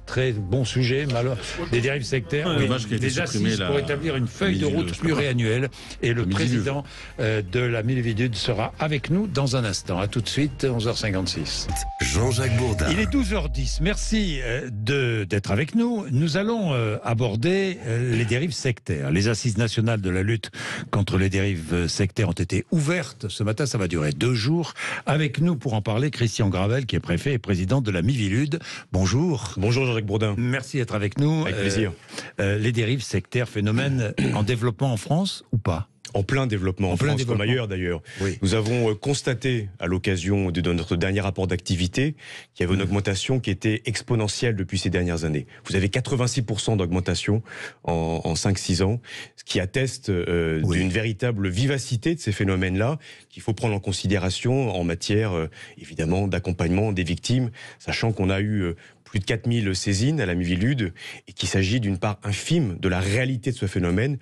des dérives sectaires, des assises pour établir une feuille de route pluriannuelle. Et le président de la Miviludes sera avec nous dans un instant. À tout de suite, 11h56. Jean-Jacques Bourdin. Il est 12h10. Merci d'être avec nous. Nous allons aborder les dérives sectaires. Les assises nationales de la lutte contre les dérives sectaires ont été ouvertes ce matin. Ça va durer 2 jours. Avec nous pour en parler, Christian Gravel, qui est préfet et président de la Miviludes. Bonjour. Bonjour Jean-Jacques Bourdin. Merci d'être avec nous. Avec plaisir. Les dérives sectaires, phénomène en développement en France ou pas? En plein développement en France, comme ailleurs d'ailleurs. Oui. Nous avons constaté, à l'occasion de notre dernier rapport d'activité, qu'il y avait une augmentation qui était exponentielle depuis ces dernières années. Vous avez 86% d'augmentation en 5-6 ans, ce qui atteste d'une véritable vivacité de ces phénomènes-là, qu'il faut prendre en considération en matière, évidemment, d'accompagnement des victimes, sachant qu'on a eu plus de 4000 saisines à la Miviludes et qu'il s'agit d'une part infime de la réalité de ce phénomène.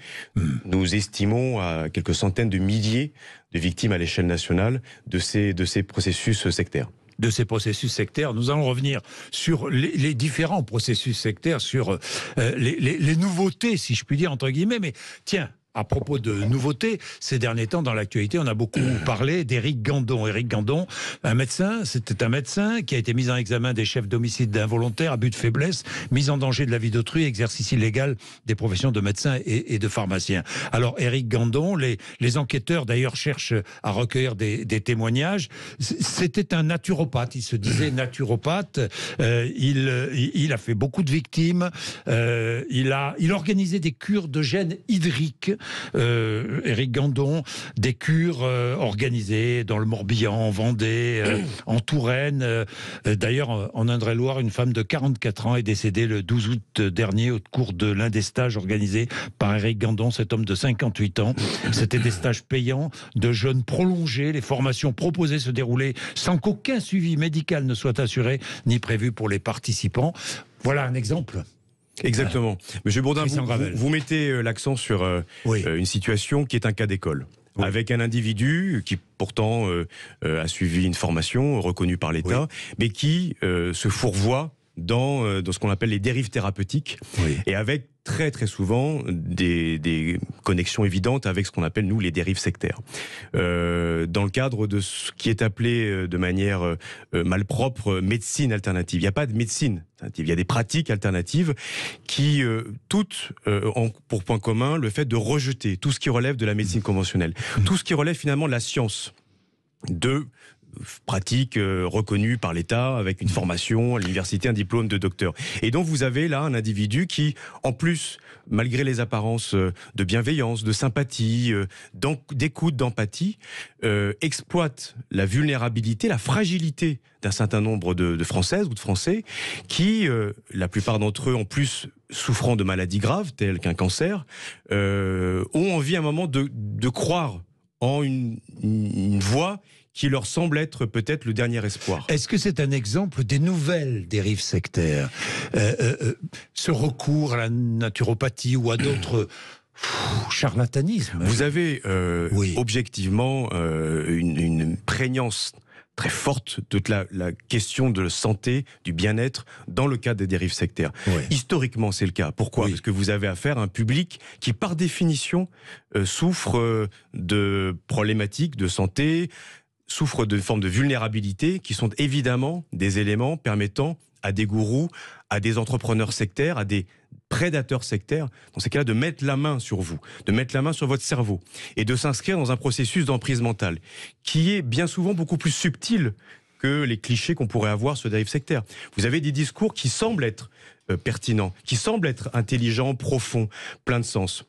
Nous estimons à quelques centaines de milliers de victimes à l'échelle nationale de ces processus sectaires. De ces processus sectaires. Nous allons revenir sur les différents processus sectaires, sur les nouveautés, si je puis dire, entre guillemets. Mais tiens, à propos de nouveautés, ces derniers temps, dans l'actualité, on a beaucoup parlé d'Éric Gandon. Éric Gandon, c'était un médecin qui a été mis en examen des chefs d'homicide involontaire, abus de faiblesse, mise en danger de la vie d'autrui, exercice illégal des professions de médecin et de pharmacien. Alors, Éric Gandon, les enquêteurs d'ailleurs cherchent à recueillir des témoignages. C'était un naturopathe, il se disait naturopathe. Il a fait beaucoup de victimes. Il organisait des cures de gènes hydriques Éric Gandon, des cures organisées dans le Morbihan, en Vendée, en Touraine. D'ailleurs, en Indre-et-Loire, une femme de 44 ans est décédée le 12 août dernier au cours de l'un des stages organisés par Éric Gandon, cet homme de 58 ans. C'était des stages payants de jeûne prolongé. Les formations proposées se déroulaient sans qu'aucun suivi médical ne soit assuré ni prévu pour les participants. Voilà un exemple. Exactement. Monsieur Bourdin, vous mettez l'accent sur une situation qui est un cas d'école. Oui. Avec un individu qui pourtant a suivi une formation reconnue par l'État, mais qui se fourvoie dans ce qu'on appelle les dérives thérapeutiques, et avec très très souvent des connexions évidentes avec ce qu'on appelle nous les dérives sectaires. Dans le cadre de ce qui est appelé de manière malpropre médecine alternative. Il n'y a pas de médecine alternative, il y a des pratiques alternatives qui toutes ont pour point commun le fait de rejeter tout ce qui relève de la médecine conventionnelle, tout ce qui relève finalement de la science, de pratique reconnue par l'État avec une formation à l'université, un diplôme de docteur. Et donc vous avez là un individu qui, en plus, malgré les apparences de bienveillance, de sympathie, d'écoute, d'empathie, exploite la vulnérabilité, la fragilité d'un certain nombre de Françaises ou de Français qui, la plupart d'entre eux, en plus souffrant de maladies graves telles qu'un cancer, ont envie à un moment de croire en une voie qui leur semble être peut-être le dernier espoir. Est-ce que c'est un exemple des nouvelles dérives sectaires ? Ce recours à la naturopathie ou à d'autres charlatanismes ? Vous avez objectivement une prégnance très forte de la question de santé, du bien-être dans le cadre des dérives sectaires. Historiquement, c'est le cas. Pourquoi ? Parce que vous avez affaire à un public qui, par définition, souffre de problématiques de santé, souffrent de formes de vulnérabilité qui sont évidemment des éléments permettant à des gourous, à des entrepreneurs sectaires, à des prédateurs sectaires, dans ces cas-là, de mettre la main sur vous, de mettre la main sur votre cerveau et de s'inscrire dans un processus d'emprise mentale qui est bien souvent beaucoup plus subtil que les clichés qu'on pourrait avoir sur les dérives sectaires. Vous avez des discours qui semblent être pertinents, qui semblent être intelligents, profonds, pleins de sens,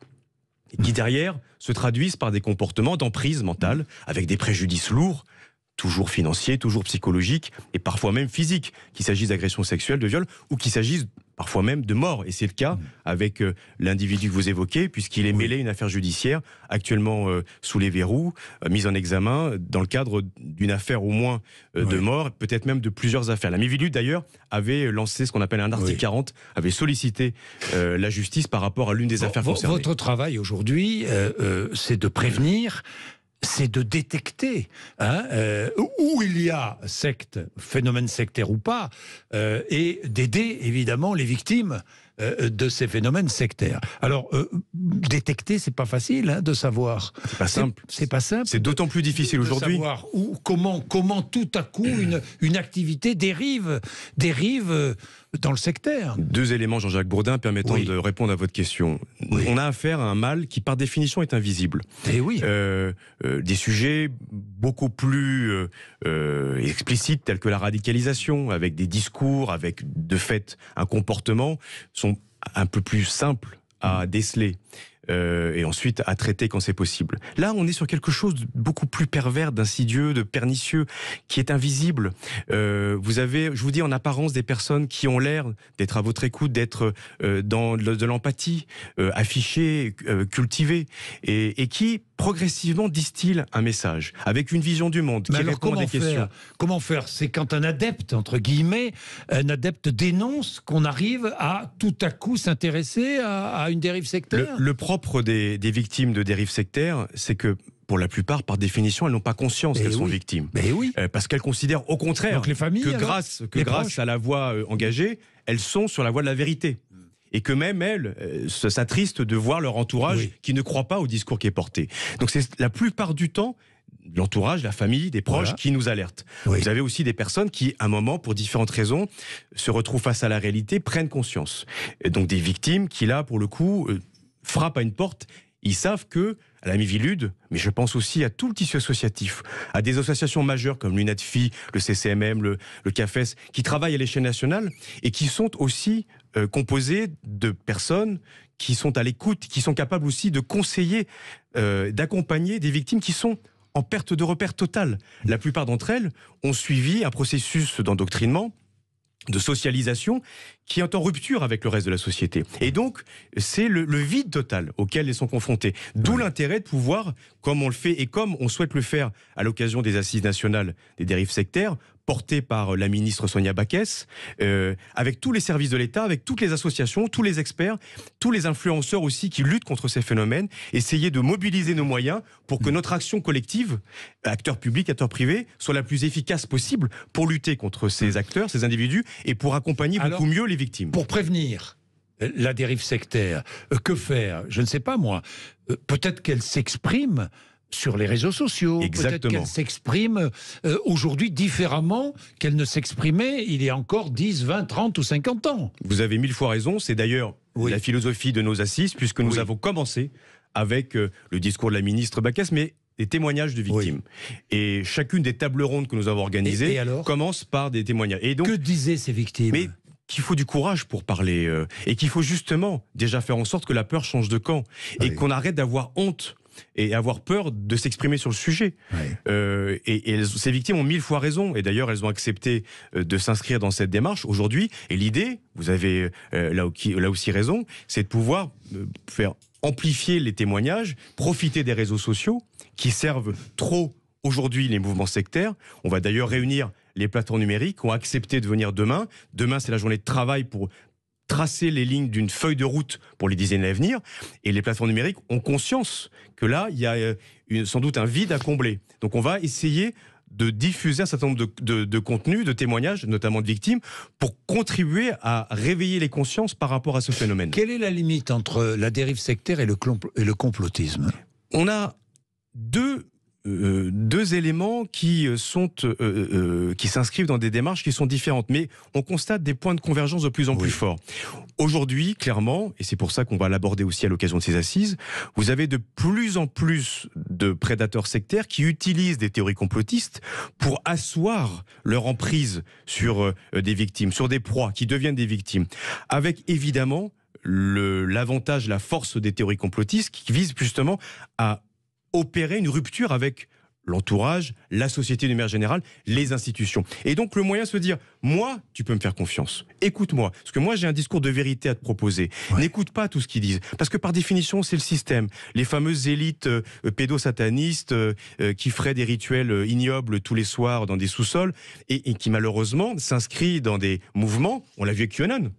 et qui derrière se traduisent par des comportements d'emprise mentale avec des préjudices lourds, toujours financiers, toujours psychologiques et parfois même physiques, qu'il s'agisse d'agressions sexuelles, de viols ou qu'il s'agisse parfois même de mort. Et c'est le cas avec l'individu que vous évoquez, puisqu'il est mêlé à une affaire judiciaire actuellement sous les verrous, mise en examen dans le cadre d'une affaire au moins de mort, peut-être même de plusieurs affaires. L'individu d'ailleurs avait lancé ce qu'on appelle un article 40, avait sollicité la justice par rapport à l'une des affaires concernées. Votre travail aujourd'hui, c'est de prévenir, c'est de détecter où il y a secte, phénomène sectaire ou pas, et d'aider évidemment les victimes de ces phénomènes sectaires. Alors, détecter, c'est pas facile de savoir. C'est pas simple. C'est pas simple. C'est d'autant plus difficile aujourd'hui. De savoir comment tout à coup une activité dérive dans le sectaire. Deux éléments, Jean-Jacques Bourdin, permettant de répondre à votre question. On a affaire à un mal qui, par définition, est invisible. Et des sujets beaucoup plus explicites, tels que la radicalisation, avec des discours, avec de fait un comportement, sont un peu plus simples à déceler. Et ensuite à traiter quand c'est possible. Là, on est sur quelque chose de beaucoup plus pervers, d'insidieux, de pernicieux, qui est invisible. Vous avez, je vous dis, en apparence, des personnes qui ont l'air d'être à votre écoute, d'être dans de l'empathie, affichées, cultivées, et qui progressivement distillent un message, avec une vision du monde, qui répond à des questions. Comment faire ? C'est quand un adepte, entre guillemets, un adepte dénonce qu'on arrive à tout à coup s'intéresser à une dérive sectaire. Le propre des victimes de dérives sectaires, c'est que pour la plupart, par définition, elles n'ont pas conscience qu'elles sont victimes. Parce qu'elles considèrent au contraire les familles, que grâce à la voie engagée, elles sont sur la voie de la vérité. Et que même elles s'attristent de voir leur entourage qui ne croit pas au discours qui est porté. Donc c'est la plupart du temps l'entourage, la famille, des proches qui nous alertent. Vous avez aussi des personnes qui, à un moment, pour différentes raisons, se retrouvent face à la réalité, prennent conscience. Et donc des victimes qui, là, pour le coup, frappent à une porte. Ils savent que à la Miviludes, mais je pense aussi à tout le tissu associatif, à des associations majeures comme l'UNADFI, le CCMM, le CAFES, qui travaillent à l'échelle nationale et qui sont aussi composées de personnes qui sont à l'écoute, qui sont capables aussi de conseiller, d'accompagner des victimes qui sont en perte de repère totale. La plupart d'entre elles ont suivi un processus d'endoctrinement, de socialisation qui est en rupture avec le reste de la société. Et donc, c'est le vide total auquel elles sont confrontées. D'où l'intérêt de pouvoir, comme on le fait et comme on souhaite le faire à l'occasion des Assises nationales des dérives sectaires, portées par la ministre Sonia Backès, avec tous les services de l'État, avec toutes les associations, tous les experts, tous les influenceurs aussi qui luttent contre ces phénomènes, essayer de mobiliser nos moyens pour que notre action collective, acteurs publics, acteurs privés, soit la plus efficace possible pour lutter contre ces acteurs, ces individus, et pour accompagner beaucoup mieux les victimes. Pour prévenir la dérive sectaire, que faire? Je ne sais pas moi. Peut-être qu'elle s'exprime sur les réseaux sociaux. Peut-être qu'elle s'exprime aujourd'hui différemment qu'elle ne s'exprimait il y a encore 10, 20, 30 ou 50 ans. Vous avez 1000 fois raison. C'est d'ailleurs la philosophie de nos assises, puisque nous avons commencé avec le discours de la ministre Backès, mais des témoignages de victimes. Et chacune des tables rondes que nous avons organisées commence par des témoignages. Et donc, que disaient ces victimes? Mais qu'il faut du courage pour parler et qu'il faut justement déjà faire en sorte que la peur change de camp et qu'on arrête d'avoir honte et avoir peur de s'exprimer sur le sujet. Et ces victimes ont 1000 fois raison. Et d'ailleurs, elles ont accepté de s'inscrire dans cette démarche aujourd'hui. Et l'idée, vous avez là aussi raison, c'est de pouvoir faire amplifier les témoignages, profiter des réseaux sociaux qui servent trop aujourd'hui les mouvements sectaires. On va d'ailleurs réunir les plateformes numériques qui ont accepté de venir demain. Demain, c'est la journée de travail pour tracer les lignes d'une feuille de route pour les dizaines à venir. Et les plateformes numériques ont conscience que là, il y a sans doute un vide à combler. Donc on va essayer de diffuser un certain nombre de contenus, de témoignages, notamment de victimes, pour contribuer à réveiller les consciences par rapport à ce phénomène. Quelle est la limite entre la dérive sectaire et le complotisme? On a deux éléments qui s'inscrivent dans des démarches qui sont différentes, mais on constate des points de convergence de plus en plus forts. Aujourd'hui, clairement, et c'est pour ça qu'on va l'aborder aussi à l'occasion de ces assises, vous avez de plus en plus de prédateurs sectaires qui utilisent des théories complotistes pour asseoir leur emprise sur des victimes, sur des proies qui deviennent des victimes, avec évidemment l'avantage, la force des théories complotistes qui visent justement à opérer une rupture avec l'entourage, la société d'une manière générale, les institutions. Et donc le moyen de se dire, moi, tu peux me faire confiance, écoute-moi, parce que moi j'ai un discours de vérité à te proposer, n'écoute pas tout ce qu'ils disent, parce que par définition c'est le système, les fameuses élites pédosatanistes qui feraient des rituels ignobles tous les soirs dans des sous-sols, et qui malheureusement s'inscrivent dans des mouvements, on l'a vu avec QAnon.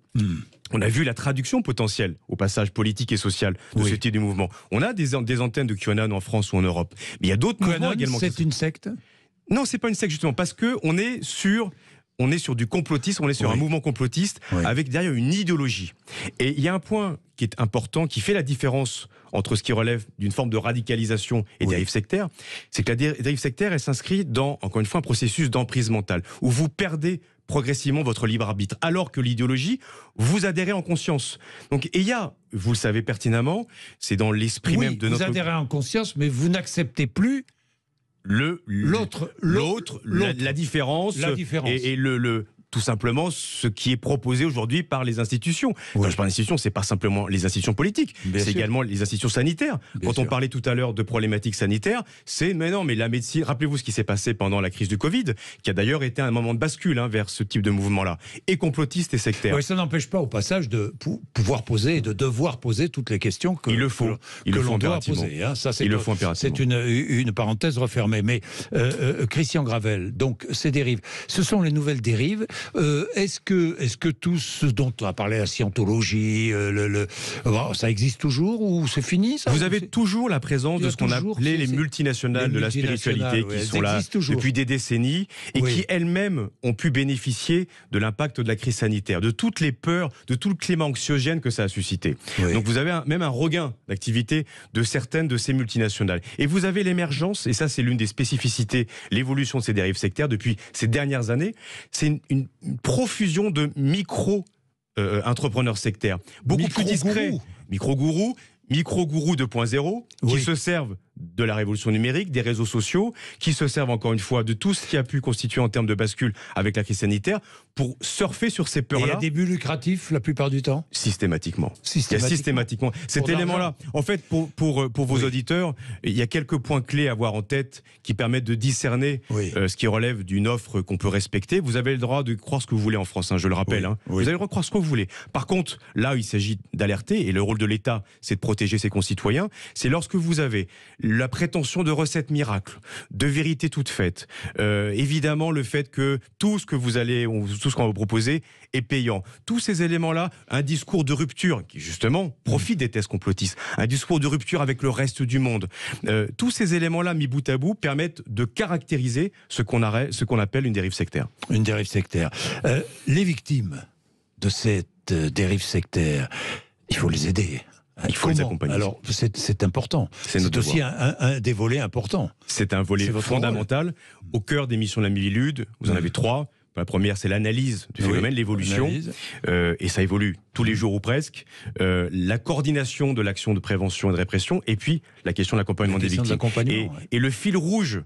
On a vu la traduction potentielle, au passage politique et social, de ce type de mouvement. On a des antennes de QAnon en France ou en Europe. Mais il y a d'autres mouvements également. C'est une secte? Non, c'est pas une secte justement, parce que on est sur du complotisme, on est sur un mouvement complotiste avec derrière une idéologie. Et il y a un point qui est important, qui fait la différence entre ce qui relève d'une forme de radicalisation et dérive sectaire, c'est que la dérive sectaire, elle s'inscrit dans, encore une fois, un processus d'emprise mentale, où vous perdez progressivement votre libre arbitre, alors que l'idéologie, vous adhérez en conscience. Donc, et il y a, vous le savez pertinemment, c'est dans l'esprit même de notre... vous adhérez en conscience, mais vous n'acceptez plus la différence, et tout simplement ce qui est proposé aujourd'hui par les institutions. Quand je parle d'institutions, c'est pas simplement les institutions politiques, c'est également les institutions sanitaires. Quand on parlait tout à l'heure de problématiques sanitaires, mais la médecine, rappelez-vous ce qui s'est passé pendant la crise du Covid, qui a d'ailleurs été un moment de bascule vers ce type de mouvement-là, et complotiste et sectaire. Ça n'empêche pas au passage de pouvoir poser et de devoir poser toutes les questions que l'on doit poser. Ça, c'est une parenthèse refermée. Mais Christian Gravel, donc ces dérives, ce sont les nouvelles dérives. Est-ce que tout ce dont on a parlé, la scientologie, ça existe toujours ou c'est fini ça? Vous avez toujours la présence de ce qu'on appelait les multinationales de la spiritualité qui sont là depuis des décennies et qui elles-mêmes ont pu bénéficier de l'impact de la crise sanitaire, de toutes les peurs, de tout le climat anxiogène que ça a suscité. Donc vous avez même un regain d'activité de certaines de ces multinationales. Et vous avez l'émergence, et ça c'est l'une des spécificités, l'évolution de ces dérives sectaires depuis ces dernières années, c'est une profusion de micro-entrepreneurs sectaires, beaucoup plus discrets, micro-gourous, micro-gourous 2.0 qui se servent de la révolution numérique, des réseaux sociaux, qui se servent encore une fois de tout ce qui a pu constituer en termes de bascule avec la crise sanitaire pour surfer sur ces peurs-là. Et il y a des buts lucratifs la plupart du temps ? Systématiquement. Il y a systématiquement. Cet élément-là, en fait, pour vos auditeurs, il y a quelques points clés à avoir en tête qui permettent de discerner ce qui relève d'une offre qu'on peut respecter. Vous avez le droit de croire ce que vous voulez en France, je le rappelle. Vous avez le droit de croire ce que vous voulez. Par contre, là, il s'agit d'alerter, et le rôle de l'État, c'est de protéger ses concitoyens. C'est lorsque vous avez la prétention de recettes miracles, de vérité toute faite, évidemment le fait que tout ce qu'on va vous proposer est payant. Tous ces éléments-là, un discours de rupture qui justement profite des thèses complotistes, un discours de rupture avec le reste du monde. Tous ces éléments-là mis bout à bout permettent de caractériser ce qu'on appelle une dérive sectaire. Une dérive sectaire. Les victimes de cette dérive sectaire, il faut les aider. Il faut les accompagner. Alors, c'est important. C'est aussi un des volets importants. C'est un volet fondamental. Au cœur des missions de la Miviludes, vous en avez 3. La première, c'est l'analyse du phénomène, l'évolution. Et ça évolue tous les jours ou presque. La coordination de l'action de prévention et de répression. Et puis, la question de l'accompagnement des victimes. Et le fil rouge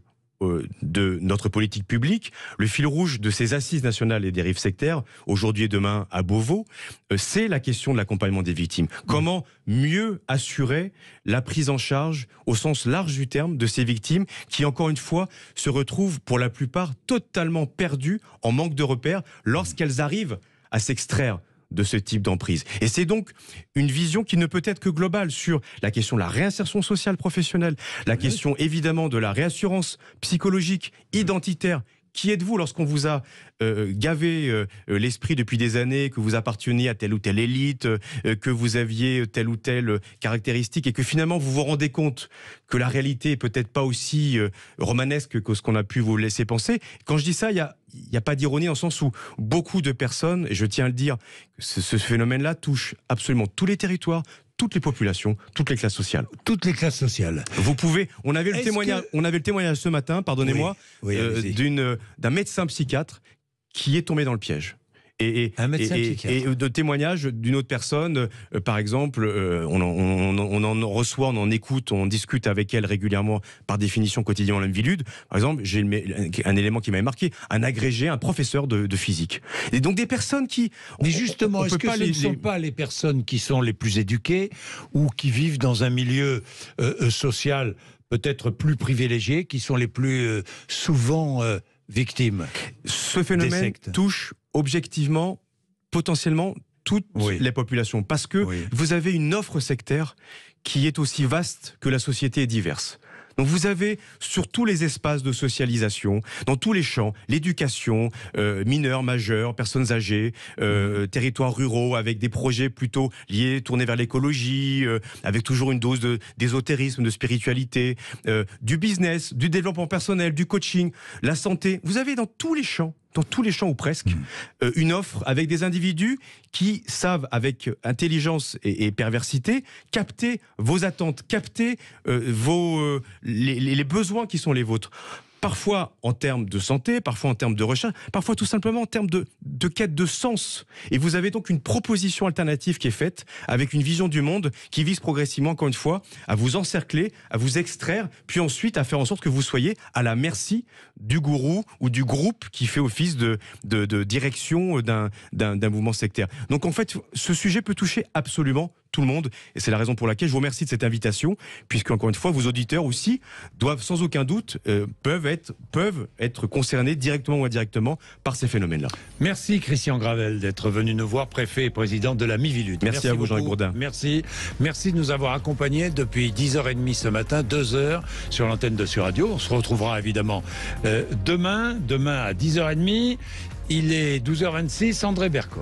de notre politique publique, le fil rouge de ces assises nationales et dérives sectaires, aujourd'hui et demain à Beauvau, c'est la question de l'accompagnement des victimes. Comment mieux assurer la prise en charge, au sens large du terme, de ces victimes qui, encore une fois, se retrouvent pour la plupart totalement perdues, en manque de repères, lorsqu'elles arrivent à s'extraire de ce type d'emprise. Et c'est donc une vision qui ne peut être que globale sur la question de la réinsertion sociale professionnelle, la question évidemment de la réassurance psychologique, identitaire. Qui êtes-vous lorsqu'on vous a gavé l'esprit depuis des années, que vous apparteniez à telle ou telle élite, que vous aviez telle ou telle caractéristique, et que finalement vous vous rendez compte que la réalité est peut-être pas aussi romanesque que ce qu'on a pu vous laisser penser. Quand je dis ça, il n'y a pas d'ironie, dans le sens où beaucoup de personnes, et je tiens à le dire, ce phénomène-là touche absolument tous les territoires, toutes les populations, toutes les classes sociales. Toutes les classes sociales. Vous pouvez. On avait le témoignage ce matin, pardonnez-moi, d'un médecin psychiatre qui est tombé dans le piège. Et de témoignages d'une autre personne, par exemple, on en reçoit, on en écoute, on discute avec elle régulièrement, par définition quotidiennement la Miviludes. Par exemple, j'ai un élément qui m'avait marqué, un agrégé, un professeur de physique. Et donc des personnes qui... Mais justement, est-ce que ce ne sont pas les personnes qui sont les plus éduquées ou qui vivent dans un milieu social peut-être plus privilégié, qui sont les plus souvent victimes? Ce phénomène touche objectivement, potentiellement, toutes les populations. Parce que vous avez une offre sectaire qui est aussi vaste que la société est diverse. Donc vous avez sur tous les espaces de socialisation, dans tous les champs, l'éducation, mineurs, majeurs, personnes âgées, territoires ruraux, avec des projets plutôt liés, tournés vers l'écologie, avec toujours une dose d'ésotérisme, de spiritualité, du business, du développement personnel, du coaching, la santé. Vous avez dans tous les champs ou presque, une offre avec des individus qui savent, avec intelligence et perversité, capter vos attentes, capter les besoins qui sont les vôtres. Parfois en termes de santé, parfois en termes de recherche, parfois tout simplement en termes de quête de sens. Et vous avez donc une proposition alternative qui est faite avec une vision du monde qui vise progressivement, encore une fois, à vous encercler, à vous extraire, puis ensuite à faire en sorte que vous soyez à la merci du gourou ou du groupe qui fait office de direction d'un mouvement sectaire. Donc en fait, ce sujet peut toucher absolument tout le monde, et c'est la raison pour laquelle je vous remercie de cette invitation, puisque encore une fois, vos auditeurs aussi doivent sans aucun doute peuvent être concernés directement ou indirectement par ces phénomènes-là. Merci Christian Gravel d'être venu nous voir, préfet et président de la Miviludes. Merci à vous Jean-Yves Bourdin. Merci de nous avoir accompagnés depuis 10h30 ce matin, 2h sur l'antenne de Sud Radio. On se retrouvera évidemment demain à 10h30. Il est 12h26, André Berco.